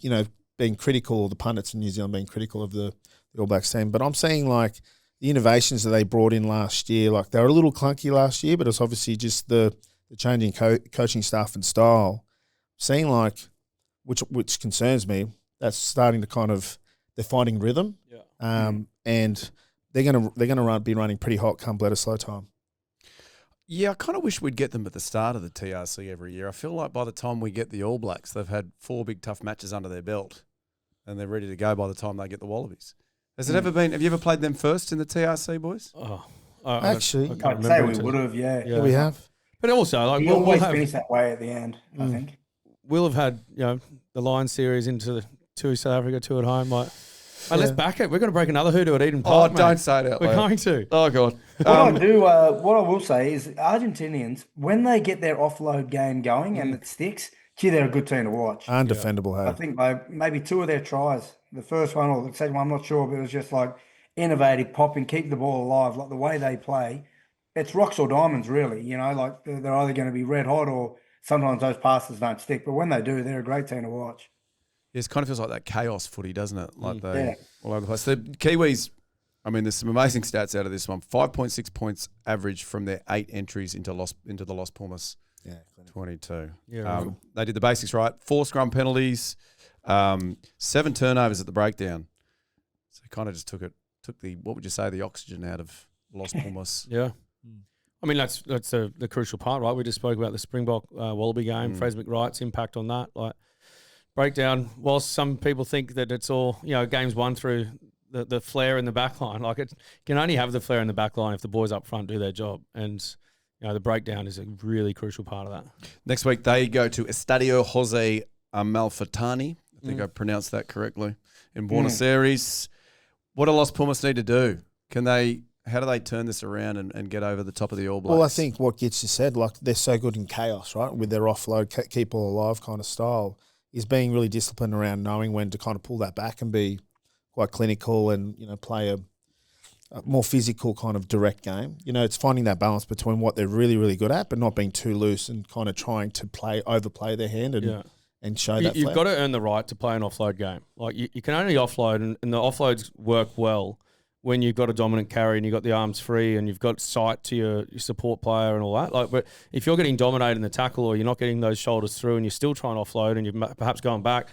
being critical, or the pundits in New Zealand being critical of the All Blacks team. But I'm saying, like, the innovations that they brought in last year, like, they were a little clunky last year, but it's obviously just the changing coaching staff and style. Seeing, like, which concerns me, that's starting to kind of, they're finding rhythm, and they're gonna be running pretty hot come Bledisloe slow time. Yeah, I kind of wish we'd get them at the start of the TRC every year. I feel like by the time we get the All Blacks, they've had 4 big tough matches under their belt, and they're ready to go by the time they get the Wallabies. Has it ever been? Have you ever played them first in the TRC, boys? Actually, I'd say we would have, yeah. We have. But also, like, we'll always finish that way at the end, I think. We'll have had, the Lions series into the 2 South Africa, 2 at home. Like, let's back it. We're going to break another hoodoo at Eden Park. Don't say that. We're going to. Oh, God. What I will say is Argentinians, when they get their offload game going and it sticks, they're a good team to watch. Undefendable, I think maybe 2 of their tries, the first one or the second one, I'm not sure, but it was just like innovative, popping, keep the ball alive, like the way they play. It's rocks or diamonds, really. Like they're either going to be red hot or sometimes those passes don't stick. But when they do, they're a great team to watch. Yeah, it kind of feels like that chaos footy, doesn't it? Like they all over the place. The Kiwis, I mean, there's some amazing stats out of this one. 5.6 points average from their 8 entries into the Los Pumas. Yeah, 22. Yeah, they did the basics right. 4 scrum penalties, 7 turnovers at the breakdown. So kind of just took the, what would you say, the oxygen out of Los Pumas. Yeah. I mean, that's the crucial part, right? We just spoke about the Springbok Wallaby game, Fraser McReight's impact on that. Like, breakdown, whilst some people think that it's all, games won through the flair in the back line, like, it can only have the flair in the back line if the boys up front do their job. And, the breakdown is a really crucial part of that. Next week, they go to Estadio Jose Amalfitani. I think I pronounced that correctly. In Buenos Aires. What do Los Pumas need to do? How do they turn this around and get over the top of the All Blacks? Well, I think what Gitz just said, like, they're so good in chaos, right, with their offload, keep all alive kind of style, is being really disciplined around knowing when to kind of pull that back and be quite clinical and, play a more physical kind of direct game. It's finding that balance between what they're really, really good at, but not being too loose and kind of trying to overplay their hand and show that. You've got to earn the right to play an offload game. Like, you can only offload, and the offloads work well when you've got a dominant carry and you've got the arms free and you've got sight to your support player and all that. Like, but if you're getting dominated in the tackle or you're not getting those shoulders through and you're still trying to offload and you're perhaps going back,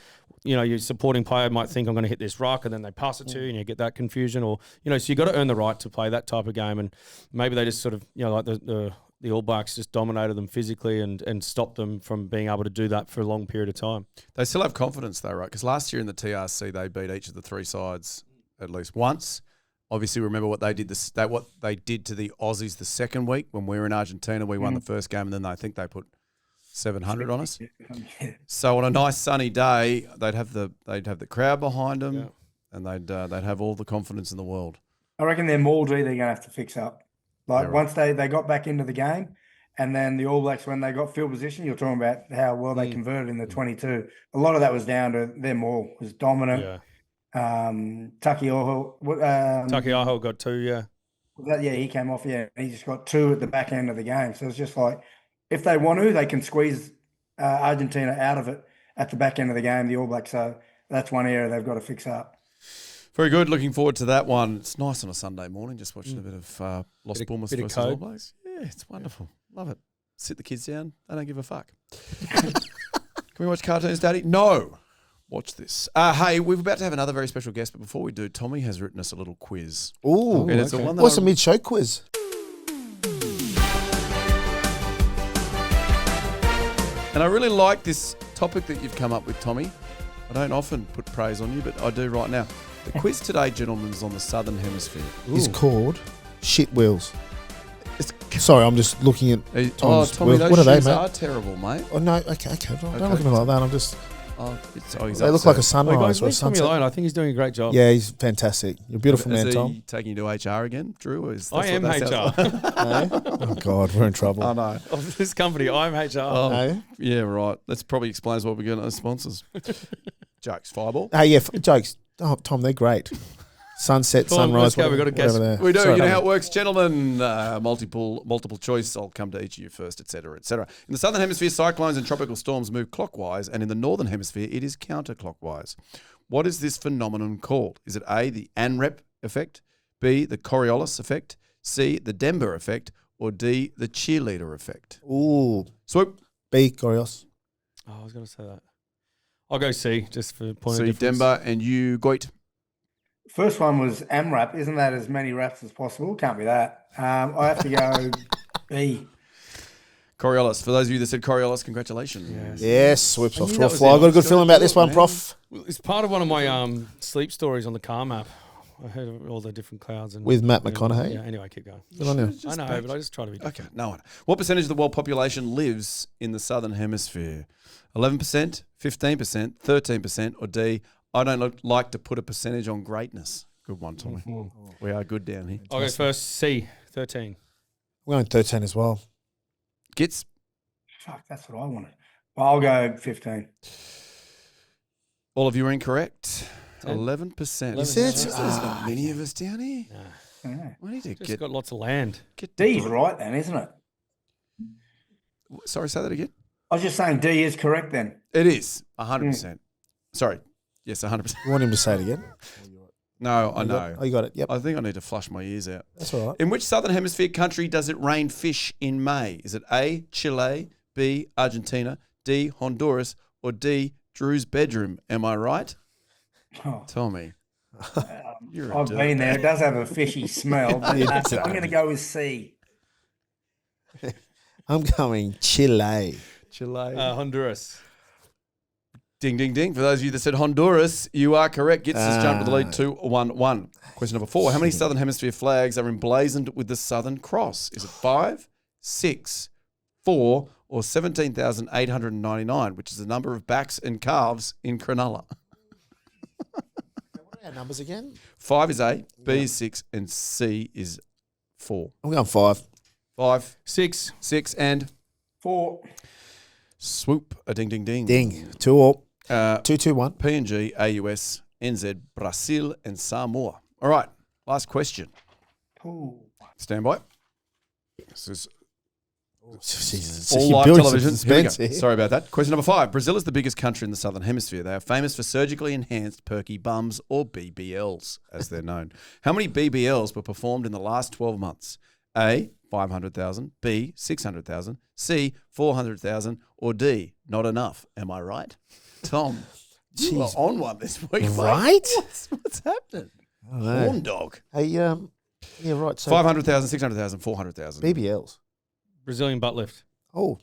your supporting player might think, I'm going to hit this ruck, and then they pass it to you and you get that confusion. Or, so you've got to earn the right to play that type of game. And maybe they just sort of, like the All Blacks just dominated them physically and stopped them from being able to do that for a long period of time. They still have confidence though, right? Because last year in the TRC, they beat each of the 3 sides at least once. Obviously, remember what they did what they did to the Aussies the second week when we were in Argentina. We won the first game, and then I think they put 700 on us. So on a nice sunny day, they'd have the crowd behind them, and they'd have all the confidence in the world. I reckon their Maldry they're going to have to fix up. Like once they got back into the game, and then the All Blacks when they got field position, you're talking about how well they converted in the 22. A lot of that was down to their maul was dominant. Yeah. Takiaho got 2, yeah. He came off, he just got 2 at the back end of the game. So it's just like, if they want to, they can squeeze Argentina out of it at the back end of the game, the All Blacks. So that's one area they've got to fix up. Very good. Looking forward to that one. It's nice on a Sunday morning, just watching a bit of Los Pumas versus All Blacks. Yeah, it's wonderful. Love it. Sit the kids down. They don't give a fuck. Can we watch cartoons, Daddy? No. Watch this. Hey, we're about to have another very special guest, but before we do, Tommy has written us a little quiz. Ooh, and it's a one that what's a mid-show quiz? And I really like this topic that you've come up with, Tommy. I don't often put praise on you, but I do right now. The quiz today, gentlemen, is on the Southern Hemisphere. Is called Shit Wheels. Sorry, I'm just looking at Tom's Tommy, wheels. those What are they, shoes mate? are terrible, mate. Oh, no, okay. Don't look at me like that. I'm just... He's they look like a sunrise or a leave Tommy sunset. alone. I think he's doing a great job. Yeah, he's fantastic. You're a beautiful man, Is Tom. he taking you to HR again, Drew? I am HR. Oh, God, we're in trouble. I know. Of this company, I'm HR. No? Yeah, right. That probably explains what we're getting as sponsors. Jokes, Fireball. Hey, yeah, jokes. Oh, Tom, they're great. Sunset, Come on, sunrise, let's go. whatever, We've got a guess. whatever they're- We do. Sorry, You know no. how it works, gentlemen. Multiple choice. I'll come to each of you first, etc., etc. In the southern hemisphere, cyclones and tropical storms move clockwise, and in the northern hemisphere, it is counterclockwise. What is this phenomenon called? Is it A, the ANREP effect, B, the Coriolis effect, C, the Denver effect, or D, the cheerleader effect? Ooh. Swoop. B, Corios. Oh, I was going to say that. I'll go C, just for point of C, difference. Denver, and you, Goit. First one was AMRAP. Isn't that as many raps as possible? Can't be that. I have to go B. Coriolis. For those of you that said Coriolis, congratulations. Yes, whips off knew to that a was fly. it. I've got a good So feeling about this good, one, man. Prof. It's part of one of my sleep stories on the car map. I heard all the different clouds. And With Matt McConaughey? Yeah, anyway, keep going. Good on you. I know, but I just try to be different. Okay, no one. What percentage of the world population lives in the southern hemisphere? 11%, 15%, 13%, or D, I don't like to put a percentage on greatness. Good one, Tommy. We are good down here. I'll go first. C, 13. We're going 13 as well. Gits. Fuck, that's what I wanted. Well, I'll go 15. All of you are incorrect. 10. 11%. Is it? There's not many of us down here. Yeah. We need to Just get. got lots of land. D's right then, isn't it? Sorry, say that again. I was just saying D is correct then. It is 100%. Sorry. Yes, 100%. You want him to say it again? No, I know. Oh, you got it. Yep. I think I need to flush my ears out. That's all right. In which southern hemisphere country does it rain fish in May? Is it A, Chile, B, Argentina, D, Honduras, or D, Drew's bedroom? Am I right? Oh, Tommy. You're a I've dirt been there. It does have a fishy smell. But I'm going to go with C. I'm going Chile. Chile. Honduras. Ding, ding, ding. For those of you that said Honduras, you are correct. Gets us jumped with the lead 2-1-1. Question number 4. How many southern hemisphere flags are emblazoned with the Southern Cross? Is it 5, 6, 4, or 17,899, which is the number of backs and calves in Cronulla? What are our numbers again? 5 is A, B is 6, and C is 4. I'm going 5. 5, 6. 6, and 4. swoop. A ding, ding, ding. Ding. 2 all. 2, 2-2-1. PNG, AUS, NZ, Brazil, and Samoa. All right, last question. Ooh. Stand by. This is Jesus. all You're live building some television. Here we go. suspense here. Sorry about that. Question number 5. Brazil is the biggest country in the southern hemisphere. They are famous for surgically enhanced perky bums, or BBLs, as they're known. How many BBLs were performed in the last 12 months? A, 500,000, B, 600,000, C, 400,000, or D, not enough. Am I right? Tom, you are on one this week, mate. Right? What's happening? I don't know. Horn dog. Hey, yeah, right. So 500,000, 600,000, 400,000. BBLs. Brazilian butt lift. Oh,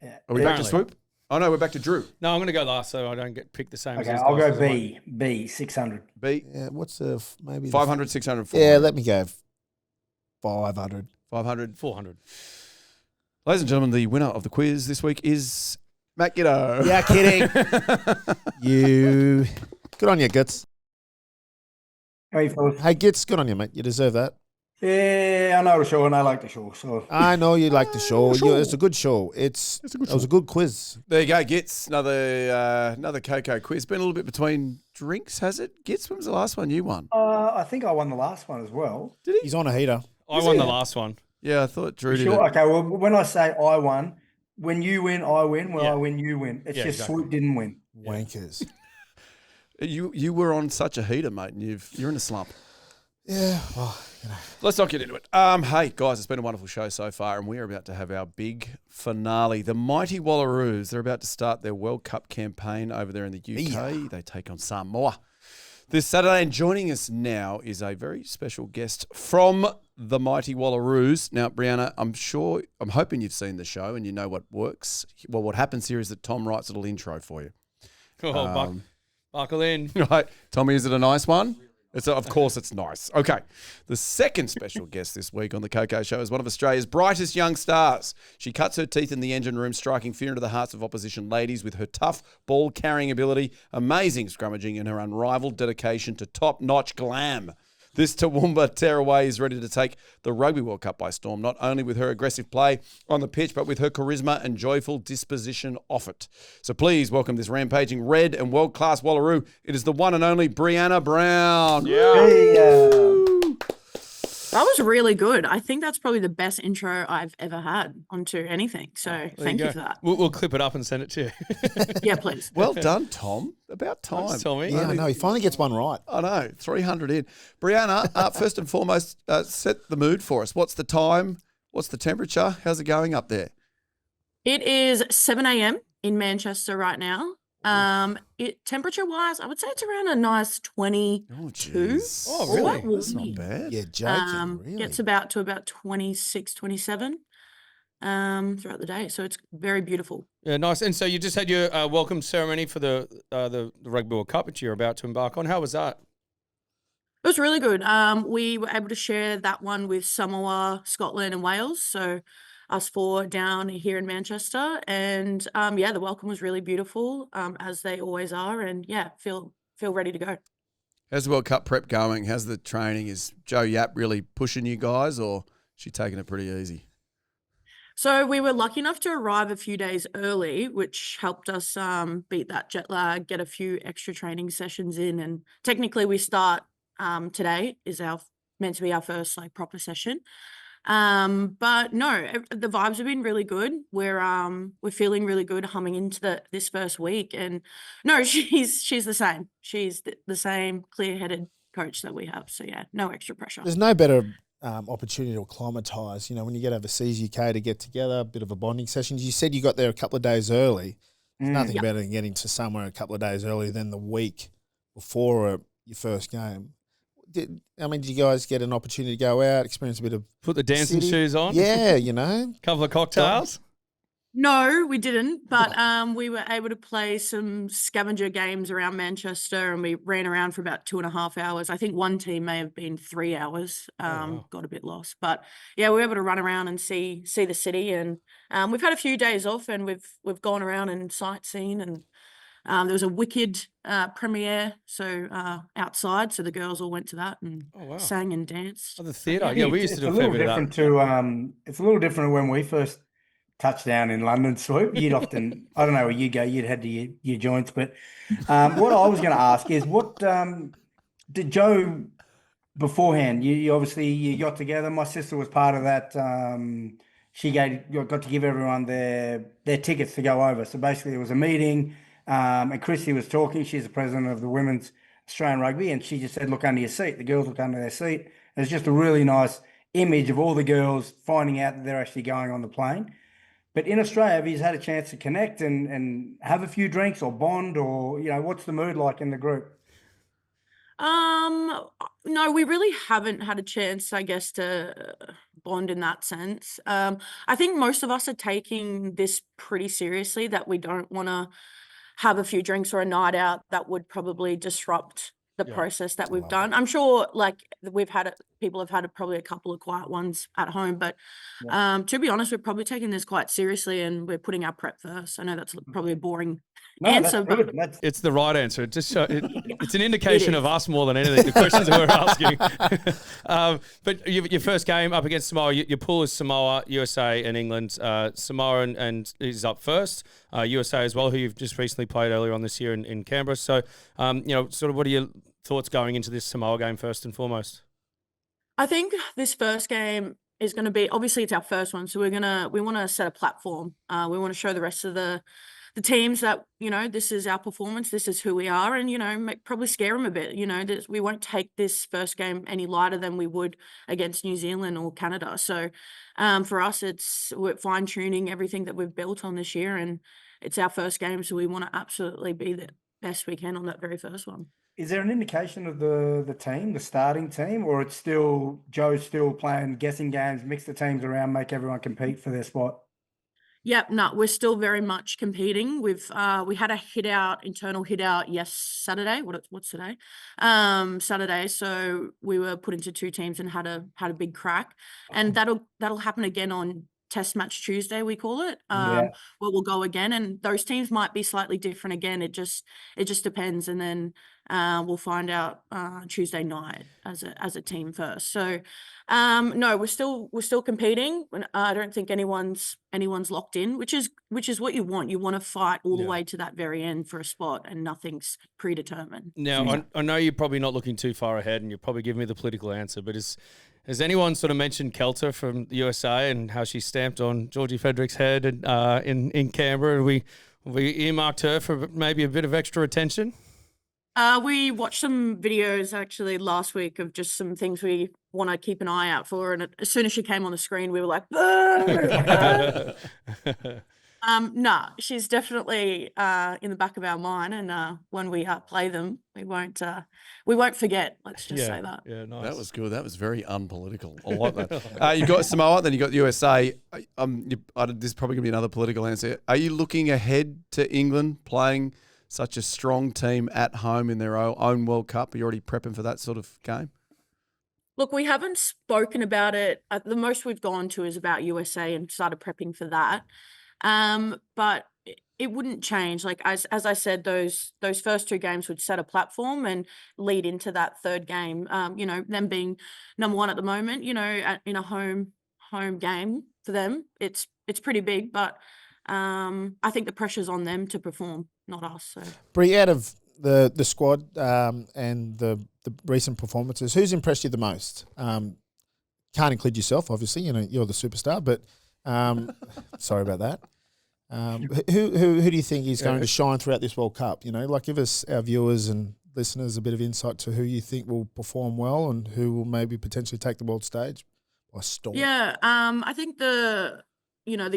Are we back to Apparently. swoop? Oh, no, we're back to Drew. No, I'm going to go last so I don't get picked the same. Okay, as these I'll guys, go 'cause I won't- B 600. B, Yeah, what's the maybe 500, 600, 400. Yeah, let me go 500. 500. 400. Ladies and gentlemen, the winner of the quiz this week is Matt Giddo. Yeah, kidding. You. Good on you, Gits. How you fellas? Hey, Gits, good on you, mate. You deserve that. Yeah, I know the show and I like the show. So I know you like the show. It's a good show. It was a good quiz. There you go, Gits. Another KOKO quiz. Been a little bit between drinks, has it? Gits, when was the last one you won? I think I won the last one as well. Did he? He's on a heater. I won the last one. Yeah, I thought Drew did Sure. it. Okay. Well, when I say I won, when you win, I win. When Yeah. I win, you win. It's Yeah, just exactly. Swoop didn't win. Wankers. You were on such a heater, mate, and you're in a slump. Yeah. Well, Let's not get into it. Hey, guys, it's been a wonderful show so far, and we are about to have our big finale. The mighty Wallaroos, they're about to start their World Cup campaign over there in the UK. They take on Samoa this Saturday, and joining us now is a very special guest from the mighty Wallaroos. Now, Bree-Anna, I'm hoping you've seen the show and you know what works. Well, what happens here is that Tom writes a little intro for you. Oh, buckle in. Right. Tommy, is it a nice one? Of course it's nice. Okay. The second special guest this week on the KOKO Show is one of Australia's brightest young stars. She cuts her teeth in the engine room, striking fear into the hearts of opposition ladies with her tough ball-carrying ability, amazing scrummaging, and her unrivaled dedication to top-notch glam. This Toowoomba tearaway is ready to take the Rugby World Cup by storm, not only with her aggressive play on the pitch, but with her charisma and joyful disposition off it. So please welcome this rampaging red and world-class Wallaroo. It is the one and only Bree-Anna Browne. That was really good. I think that's probably the best intro I've ever had onto anything. So thank you for that. We'll clip it up and send it to you. Yeah, please. Well done, Tom. About time. Thanks, Tommy. yeah, I know. He finally gets one right. I know, 300 in. Bree-Anna, first and foremost, set the mood for us. What's the time? What's the temperature? How's it going up there? It is 7 a.m. in Manchester right now. Temperature-wise, I would say it's around a nice 22. jeez. Oh, really? Quite That's not warmy. bad. Yeah, joking. Really? Gets about 26, 27 throughout the day. So it's very beautiful. Yeah, nice. And so you just had your welcome ceremony for the Rugby World Cup, which you're about to embark on. How was that? It was really good. We were able to share that one with Samoa, Scotland, and Wales. So us four down here in Manchester, and the welcome was really beautiful, as they always are. And yeah, feel ready to go. How's the World Cup prep going? How's the training? Is Joe Yap really pushing you guys, or is she taking it pretty easy? So we were lucky enough to arrive a few days early, which helped us beat that jet lag, get a few extra training sessions in, and technically we start today is meant to be our first proper session. But no, the vibes have been really good. We're feeling really good humming into this first week, and no, she's the same. She's the same clear-headed coach that we have. So yeah, no extra pressure. There's no better opportunity to acclimatise. You know, when you get overseas UK to get together, a bit of a bonding session. You said you got there a couple of days early. There's nothing better than getting to somewhere a couple of days earlier than the week before your first game. Did you guys get an opportunity to go out, experience a bit of Put the dancing city? shoes on? Yeah, you know. Couple of cocktails? No, we didn't, but we were able to play some scavenger games around Manchester, and we ran around for about 2.5 hours. I think one team may have been 3 hours. wow. Got a bit lost, but yeah, we were able to run around and see the city, and we've had a few days off, and we've gone around and sightseen, and there was a Wicked premiere, so outside, so the girls all went to that and Oh, wow. sang and danced. Oh, the theatre. Yeah, we used to do a fair bit of that. It's a little different when we first touched down in London, Swoop. You'd often, I don't know where you go, you'd head to your joints, but what I was going to ask is, what did Joe beforehand? You obviously you got together. My sister was part of that. She got to give everyone their tickets to go over. So basically, it was a meeting. And Chrissy was talking. She's the president of the Women's Australian Rugby, and she just said, "Look under your seat." The girls looked under their seat. And it's just a really nice image of all the girls finding out that they're actually going on the plane. But in Australia, have you had a chance to connect and have a few drinks or bond, or what's the mood like in the group? No, we really haven't had a chance, I guess, to bond in that sense. I think most of us are taking this pretty seriously, that we don't want to have a few drinks or a night out that would probably disrupt the process that we've done. I'm sure like people have had probably a couple of quiet ones at home, but to be honest, we're probably taking this quite seriously and we're putting our prep first. I know that's probably a boring answer, but it's the right answer. It just it's an indication of us more than anything, the questions that we're asking. But your first game up against Samoa, your pool is Samoa, USA and England. Samoa and is up first, USA as well, who you've just recently played earlier on this year in Canberra. So, sort of what are your thoughts going into this Samoa game first and foremost? I think this first game is going to be, obviously it's our first one, so we want to set a platform. We want to show the rest of the teams that, this is our performance, this is who we are, and, probably scare them a bit. We won't take this first game any lighter than we would against New Zealand or Canada. So for us, we're fine-tuning everything that we've built on this year, and it's our first game, so we want to absolutely be the best we can on that very first one. Is there an indication of the team, the starting team, or it's still Joe's still playing guessing games, mix the teams around, make everyone compete for their spot? Yep, no, we're still very much competing. We had a internal hit out Saturday. What's today? Saturday. So we were put into two teams and had a big crack, and that'll happen again on Test Match Tuesday, we call it. Where we'll go again, and those teams might be slightly different again. It just depends, and then we'll find out Tuesday night as a team first. So no, we're still competing. I don't think anyone's locked in, which is what you want. You want to fight all the way to that very end for a spot, and nothing's predetermined. Now, I know you're probably not looking too far ahead, and you're probably giving me the political answer, but has anyone sort of mentioned Kelter from the USA and how she stamped on Georgie Frederick's head in Canberra? We earmarked her for maybe a bit of extra attention? We watched some videos actually last week of just some things we want to keep an eye out for, and as soon as she came on the screen, we were like, "Boo!" No, she's definitely in the back of our mind, and when we play them, we won't forget. Let's just say that. Yeah, nice. That was good. That was very unpolitical. I like that. You got Samoa, then you got USA. This is probably gonna be another political answer. Are you looking ahead to England playing such a strong team at home in their own World Cup? Are you already prepping for that sort of game? Look, we haven't spoken about it. The most we've gone to is about USA and started prepping for that. But it wouldn't change. Like as I said, those first two games would set a platform and lead into that third game. Them being number one at the moment, in a home game for them, it's pretty big. But I think the pressure's on them to perform, not us. So. Bree, out of the squad and the recent performances, who's impressed you the most? Can't include yourself, obviously. You're the superstar, but sorry about that. Who do you think is going to shine throughout this World Cup? Give us, our viewers and listeners, a bit of insight to who you think will perform well and who will maybe potentially take the world stage by storm. Yeah, I think the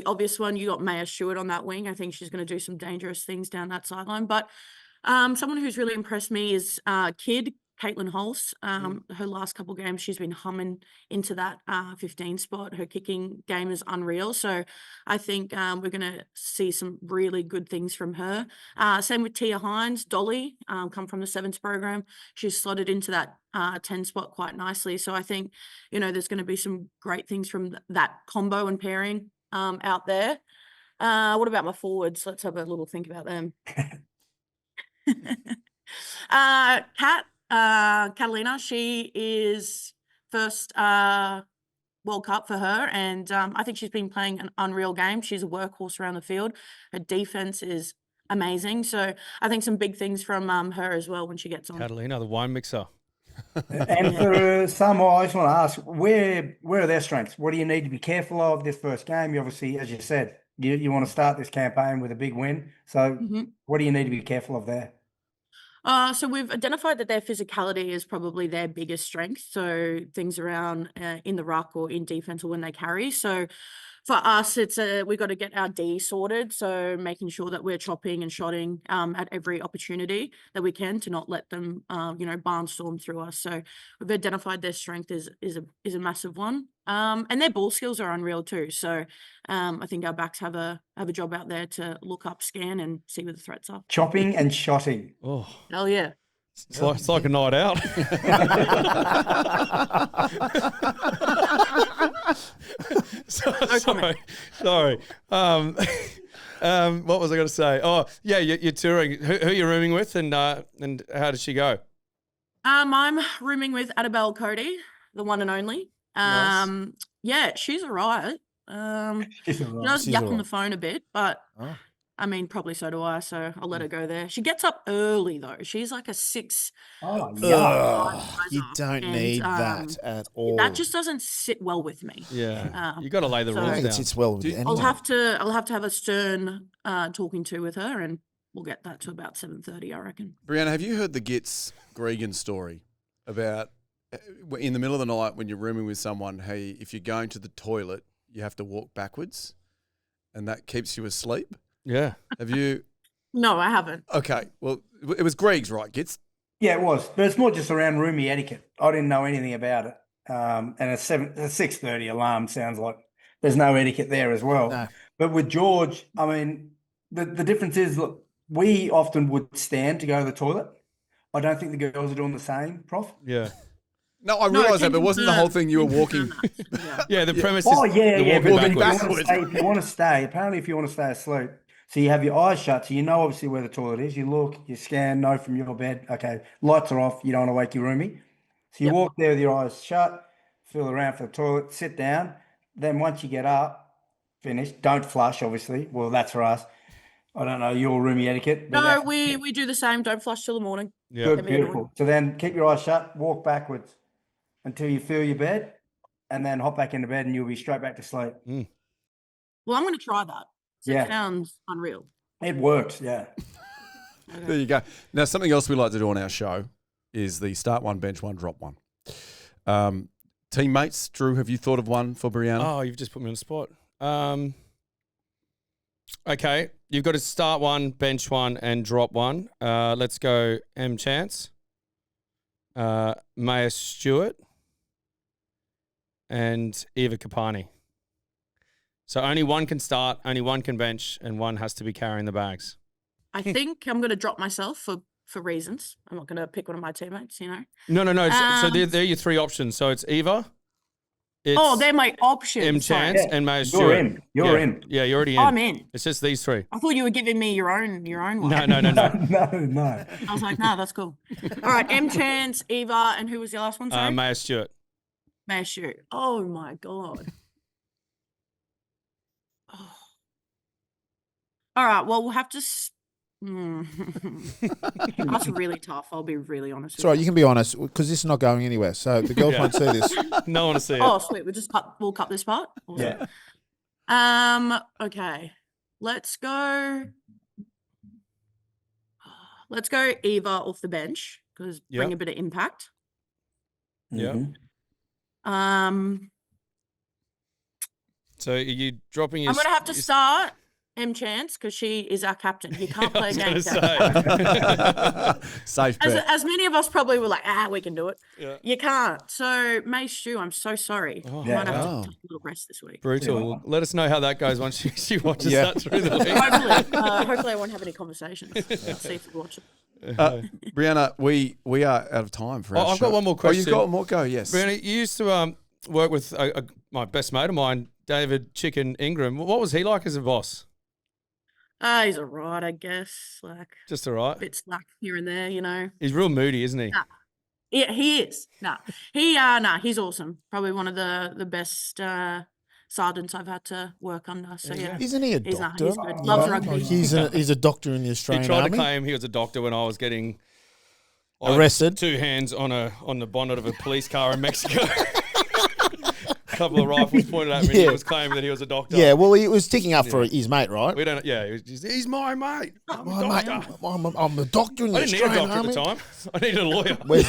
obvious one, you got Maya Stewart on that wing. I think she's going to do some dangerous things down that sideline. But someone who's really impressed me is Caitlin Hulse. Her last couple of games, she's been humming into that 15 spot. Her kicking game is unreal. So I think we're going to see some really good things from her. Same with Tia Hines. Dolly, come from the Sevens program. She's slotted into that 10 spot quite nicely. So I think, there's going to be some great things from that combo and pairing out there. What about my forwards? Let's have a little think about them. Catalina, she is first World Cup for her, and I think she's been playing an unreal game. She's a workhorse around the field. Her defense is amazing. So I think some big things from her as well when she gets on. Catalina, the wine mixer. And for Samoa, I just want to ask, where are their strengths? What do you need to be careful of this first game? You obviously, as you said, you want to start this campaign with a big win. So what do you need to be careful of there? So we've identified that their physicality is probably their biggest strength. So things around in the ruck or in defense or when they carry. So for us, we've got to get our D sorted. So making sure that we're chopping and shotting at every opportunity that we can to not let them, barnstorm through us. So we've identified their strength is a massive one. And their ball skills are unreal too. So I think our backs have a job out there to look up, scan, and see where the threats are. Chopping and shotting. Oh, Hell yeah. it's like a night out. Sorry. What was I going to say? Oh, yeah, you're touring. Who are you rooming with, and how did she go? I'm rooming with Annabelle Cody, the one and only. Nice. Yeah, she's all right. She's She all right. does She's yap all on the right. phone a bit, but Oh. I mean, probably so do I, so I'll let her go there. She gets up early, though. She's like a 6. Oh, yeah. You don't need that at all. That just doesn't sit well with me. Yeah, you got to lay the so- I rules think it down. sits well with you I'll anyway. have to have a stern talking to with her, and we'll get that to about 7:30, I reckon. Bree-Anna, have you heard the Gitz Gregan story about in the middle of the night when you're rooming with someone, hey, if you're going to the toilet, you have to walk backwards and that keeps you asleep? Yeah. Have you? No, I haven't. Okay. Well, it was Greg's, right, Gitz? Yeah, it was. But it's more just around roomie etiquette. I didn't know anything about it. And a 6:30 alarm sounds like there's no etiquette there as well. No. But with George, I mean, the difference is, look, we often would stand to go to the toilet. I don't think the girls are doing the same, Prof. Yeah. No, I No, realise that, but Tim wasn't the whole thing you were Tim walking? yeah. Yeah, the premise Oh, is yeah, the yeah. walking But backwards. if you want to stay, apparently if you want to stay asleep, so you have your eyes shut, so you know obviously where the toilet is. You look, you scan, know from your bed, okay, lights are off, you don't want to wake your roomie. So you Yep. walk there with your eyes shut, feel around for the toilet, sit down. Then once you get up, finish, don't flush, obviously. Well, that's for us. I don't know your roomie etiquette. but No, that's we do the same. Don't flush till the morning. Yeah. good, Get me annoyed. beautiful. So then keep your eyes shut, walk backwards until you feel your bed, and then hop back into bed and you'll be straight back to sleep. Well, I'm going to try that. So Yeah. It sounds unreal. It works, yeah. There you go. Now, something else we like to do on our show is the start one, bench one, drop one. Teammates, Drew, have you thought of one for Bree-Anna? Oh, you've just put me on the spot. Okay, you've got to start one, bench one, and drop one. Let's go M Chance, Maya Stewart, and Eva Kapani. So only one can start, only one can bench, and one has to be carrying the bags. I think I'm going to drop myself for reasons. I'm not going to pick one of my teammates, you know. No. So they're your three options. So it's Eva. It's They're my options. M Sorry. Chance Yeah, and Maya you're Stewart. in. You're in. Yeah, you're already in. I'm in. It's just these three. I thought you were giving me your own one. No. No. I was like, no, that's cool. All right, M Chance, Eva, and who was the last one? Sorry, Maya Stewart. May I shoot? Oh my god. Oh. All right. Well, we'll have to. That's really tough. I'll be really honest. with Sorry, you. you can be honest because this is not going anywhere. So the girls Yeah. won't see this. No one to see it. Oh, sweet. We'll cut this part. Awesome. Yeah. Okay. Let's go. Let's go Eva off the bench because bring Yep. a bit of impact. Yeah. Mhm. So are you dropping your... I'm gonna have to your- start M Chance because she is our captain. You can't I play was against gonna her. say. Safe bet. As many of us probably were like, we can do it. Yeah. You can't. So May Stu, I'm so sorry. Oh, I might have wow. to take a little rest this week. Brutal. Yeah. Well, let us know how that goes once she watches Yeah. that through the week. Hopefully I won't have any conversations. Let's see if we watch it. Bree-Anna, we are out of time for our I've show. got one more Oh, you've question. got one more? Go, yes. Bree-Anna, you used to work with my best mate of mine, David Chicken Ingram. What was he like as a boss? He's all right, I guess. Like Just all right. a bit slack here and there, you know. He's real moody, isn't he? Nah. Yeah, he is. He's awesome. Probably one of the best sergeants I've had to work under. So yeah. Isn't he a He's doctor? he's good. Loves Yeah. rugby. He's a doctor in the He Australian tried Army. to claim he was a doctor when I was getting I had Arrested. 2 hands on the bonnet of a police car in Mexico. A couple of rifles pointed at me. And he Yeah. was claiming that he was a doctor. Yeah, well, he was sticking up for his mate, right? We don't. Yeah, he's my mate. I'm a Oh, mate, doctor. I'm a doctor in the I didn't need a Australian doctor Army. at the time. I needed a lawyer. Where's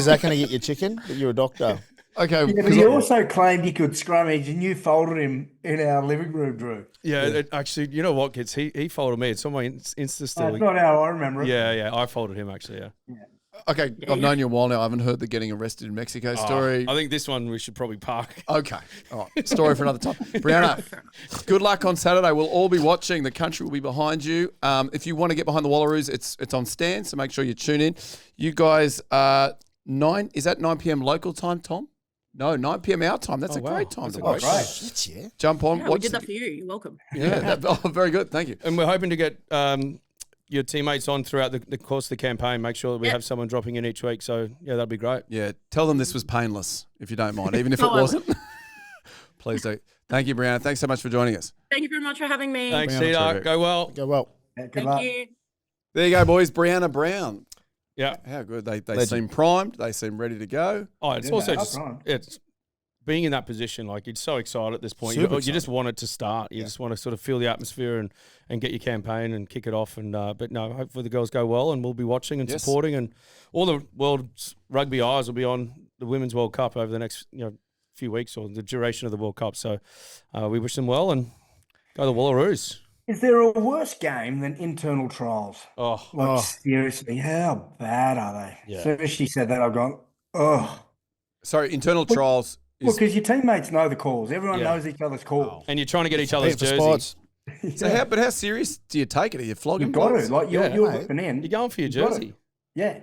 that gonna get you, chicken? That you're a doctor. Okay. Yeah, but you also claimed you could scrummage and you folded him in our living room, Drew. Yeah, actually, you know what, kids? He folded me. It's on my Insta That's story. not how I remember it. Yeah, I folded him actually. Yeah. Okay, I've known you a while now. I haven't heard the getting arrested in Mexico story. I think this one we should probably park. Okay. All right. Story for another time. Bree-Anna, good luck on Saturday. We'll all be watching. The country will be behind you. If you want to get behind the Wallaroos, it's on Stan, so make sure you tune in. You guys, is that 9 p.m. local time, Tom? No, 9 p.m. our time. That's great time to watch. Great. Shit, yeah. Jump on. Yeah, we did that for you. You're welcome. Yeah, very good. Thank you. And we're hoping to get your teammates on throughout the course of the campaign. Make sure that we have someone dropping in each week. So, yeah, that'd be great. Yeah, tell them this was painless, if you don't mind, even if it wasn't. Please do. Thank you, Bree-Anna. Thanks so much for joining us. Thank you very much for having me. Thanks, Cedar. Go well. Go well. Yeah, good Thank luck. you. There you go, boys. Bree-Anna Browne. Yeah. How good. They seem primed. They seem ready to go. Oh, it's Yeah, also that's just right. it's being in that position. Like, you're so excited at this point. Super You just want it to start. You just want to sort of feel the atmosphere and get your campaign and kick it off. And but no, hopefully the girls go well, and we'll be watching and supporting. And all the world's rugby eyes will be on the Women's World Cup over the next few weeks or the duration of the World Cup. So we wish them well and go the Wallaroos. Is there a worse game than internal trials? Oh, Like, seriously, how bad are they? Yeah. As soon as she said that, I've gone, oh. Sorry, internal trials Well, is. because your teammates know the calls. Everyone Yeah. knows each other's calls. and you're trying to get each other's Compete for jerseys. spots. So how serious do you take it? Are you flogging You've got blokes? to. Like, you're Yeah, mate. looking in. You're going for your You've got to. jersey. Yeah.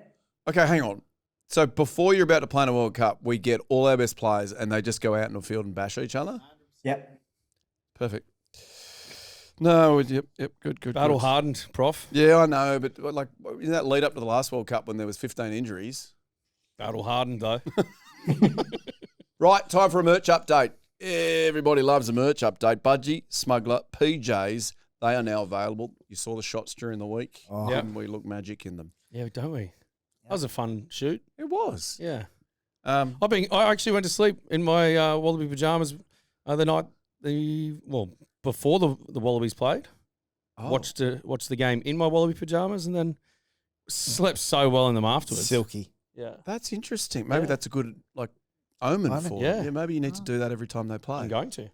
Okay, hang on. So before you're about to play in a World Cup, we get all our best players and they just go out in the field and bash each other? Yep. Perfect. No, yep, good. Battle good. hardened, Prof. Yeah, I know, but like in that lead up to the last World Cup when there was 15 injuries. Battle hardened though. Right, time for a merch update. Everybody loves a merch update. Budgy, Smuggler, PJs, they are now available. You saw the shots during the week. Oh. Yeah. Didn't we look magic in them? Yeah, don't we? That was a fun shoot. It was. Yeah. Yeah. I actually went to sleep in my Wallaby pajamas the night before the Wallabies played. Watched the game in my Wallaby pajamas and then slept so well in them afterwards. Silky. Yeah. That's interesting. Maybe Yeah. that's a good omen for yeah. them. Yeah, maybe you need to do that every time they play. I'm going to.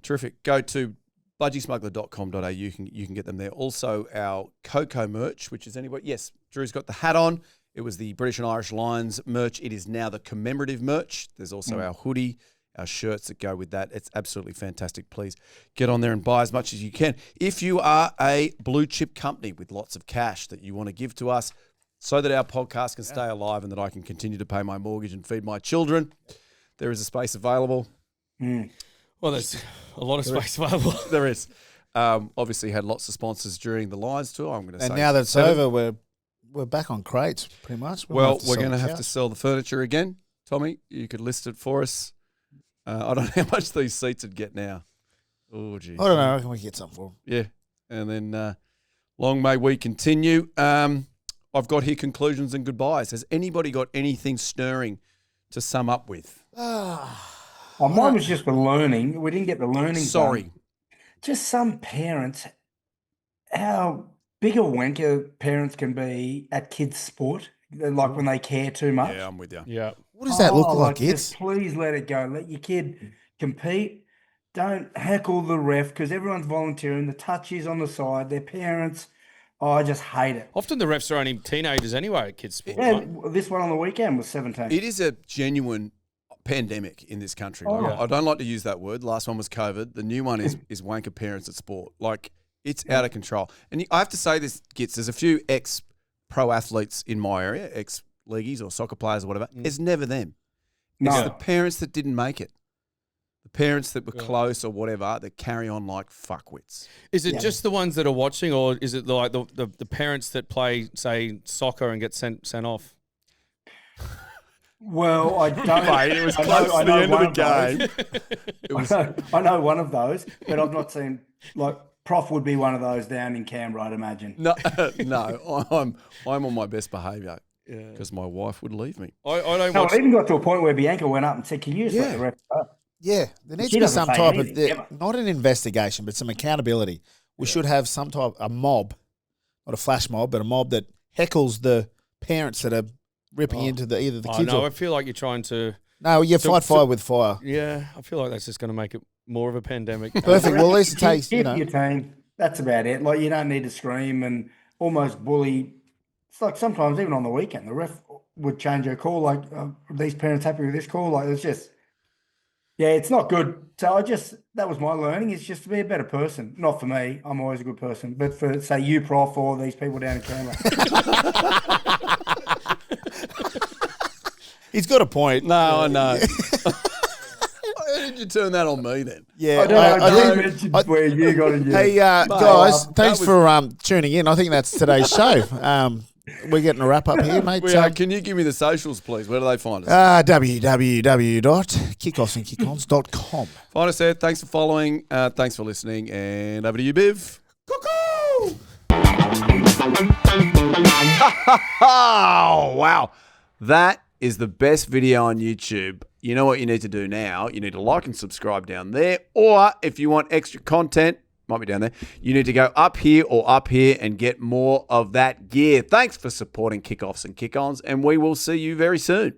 Terrific. Go to budgysmuggler.com.au. You can get them there. Also, our KOKO merch, which is anybody. Yes, Drew's got the hat on. It was the British and Irish Lions merch. It is now the commemorative merch. There's also our hoodie, our shirts that go with that. It's absolutely fantastic. Please get on there and buy as much as you can. If you are a blue chip company with lots of cash that you want to give to us so that our podcast can stay alive and that I can continue to pay my mortgage and feed my children, there is a space available. Well, there's a lot of space available. There is. Obviously had lots of sponsors during the Lions tour. I'm going to say. And now that it's 7. over, we're back on crates pretty much. Well, we're going to have to sell the furniture again. Tommy, you could list it for us. I don't know how much these seats would get now. Oh, gee. I don't know. I reckon we can get something for them. Yeah. And then long may we continue. I've got here conclusions and goodbyes. Has anybody got anything stirring to sum up with? Oh, mine was just the learning. We didn't get the learning. Sorry. done. Just some parents, how big a wanker parents can be at kids' sport, like when they care too much. Yeah, I'm with you. Yeah. What does that look Oh, like, just kids? please let it go. Let your kid compete. Don't heckle the ref because everyone's volunteering. The touch is on the side. Their parents. Oh, I just hate it. Often the refs are only teenagers anyway at kids' sport. Yeah, right? this one on the weekend was 17. It is a genuine pandemic in this country. Like, Oh. I don't like to use that word. The last one was COVID. The new one is wanker parents at sport. Like, it's out of control. And I have to say this, Gits, there's a few ex-pro athletes in my area, ex-leagueies or soccer players or whatever. It's never them. It's No. the parents that didn't make it. The parents that were close or whatever that carry on like fuckwits. Is it just the ones that are watching, or is it like the parents that play, say, soccer and get sent off? Well, I don't. Mate, it was close to the end of the game. I know one of those, but I've not seen like Prof would be one of those down in Canberra, I'd imagine. No, I'm on my best behaviour because my wife would leave me. I don't No, watch. it even got to a point where Bianca went up and said, "Can you just let the ref go?" Yeah, there needs She to be doesn't some say type anything, of ever. not an investigation, but some accountability. We should have some type a mob, not a flash mob, but a mob that heckles the parents that are ripping into either the kids no, I or feel like you're trying to. no. You fight fire with fire. Yeah, I feel like that's just going to make it more of a pandemic. Perfect. Well, at least it takes Keep your team. That's about it. Like you don't need to scream and almost bully. It's like sometimes even on the weekend, the ref would change her call. Like, these parents happy with this call? Like, it's just, yeah, it's not good. So that was my learning, is just to be a better person. Not for me, I'm always a good person, but for, say, you, Prof, or these people down in Canberra. He's got a point. No, I know. Why did you turn that on me then? Yeah, I didn't mention where you got it. Hey, guys, thanks for tuning in. I think that's today's show. We're getting a wrap up here, mate. Can you give me the socials, please? Where do they find us? www.kickoffsandkickons.com. Find us there. Thanks for following. Thanks for listening. And over to you, Biv. Cuckoo! Oh, wow. That is the best video on YouTube. You know what you need to do now? You need to like and subscribe down there. Or if you want extra content, might be down there, you need to go up here or up here and get more of that gear. Thanks for supporting Kickoffs and Kick-Ons, and we will see you very soon.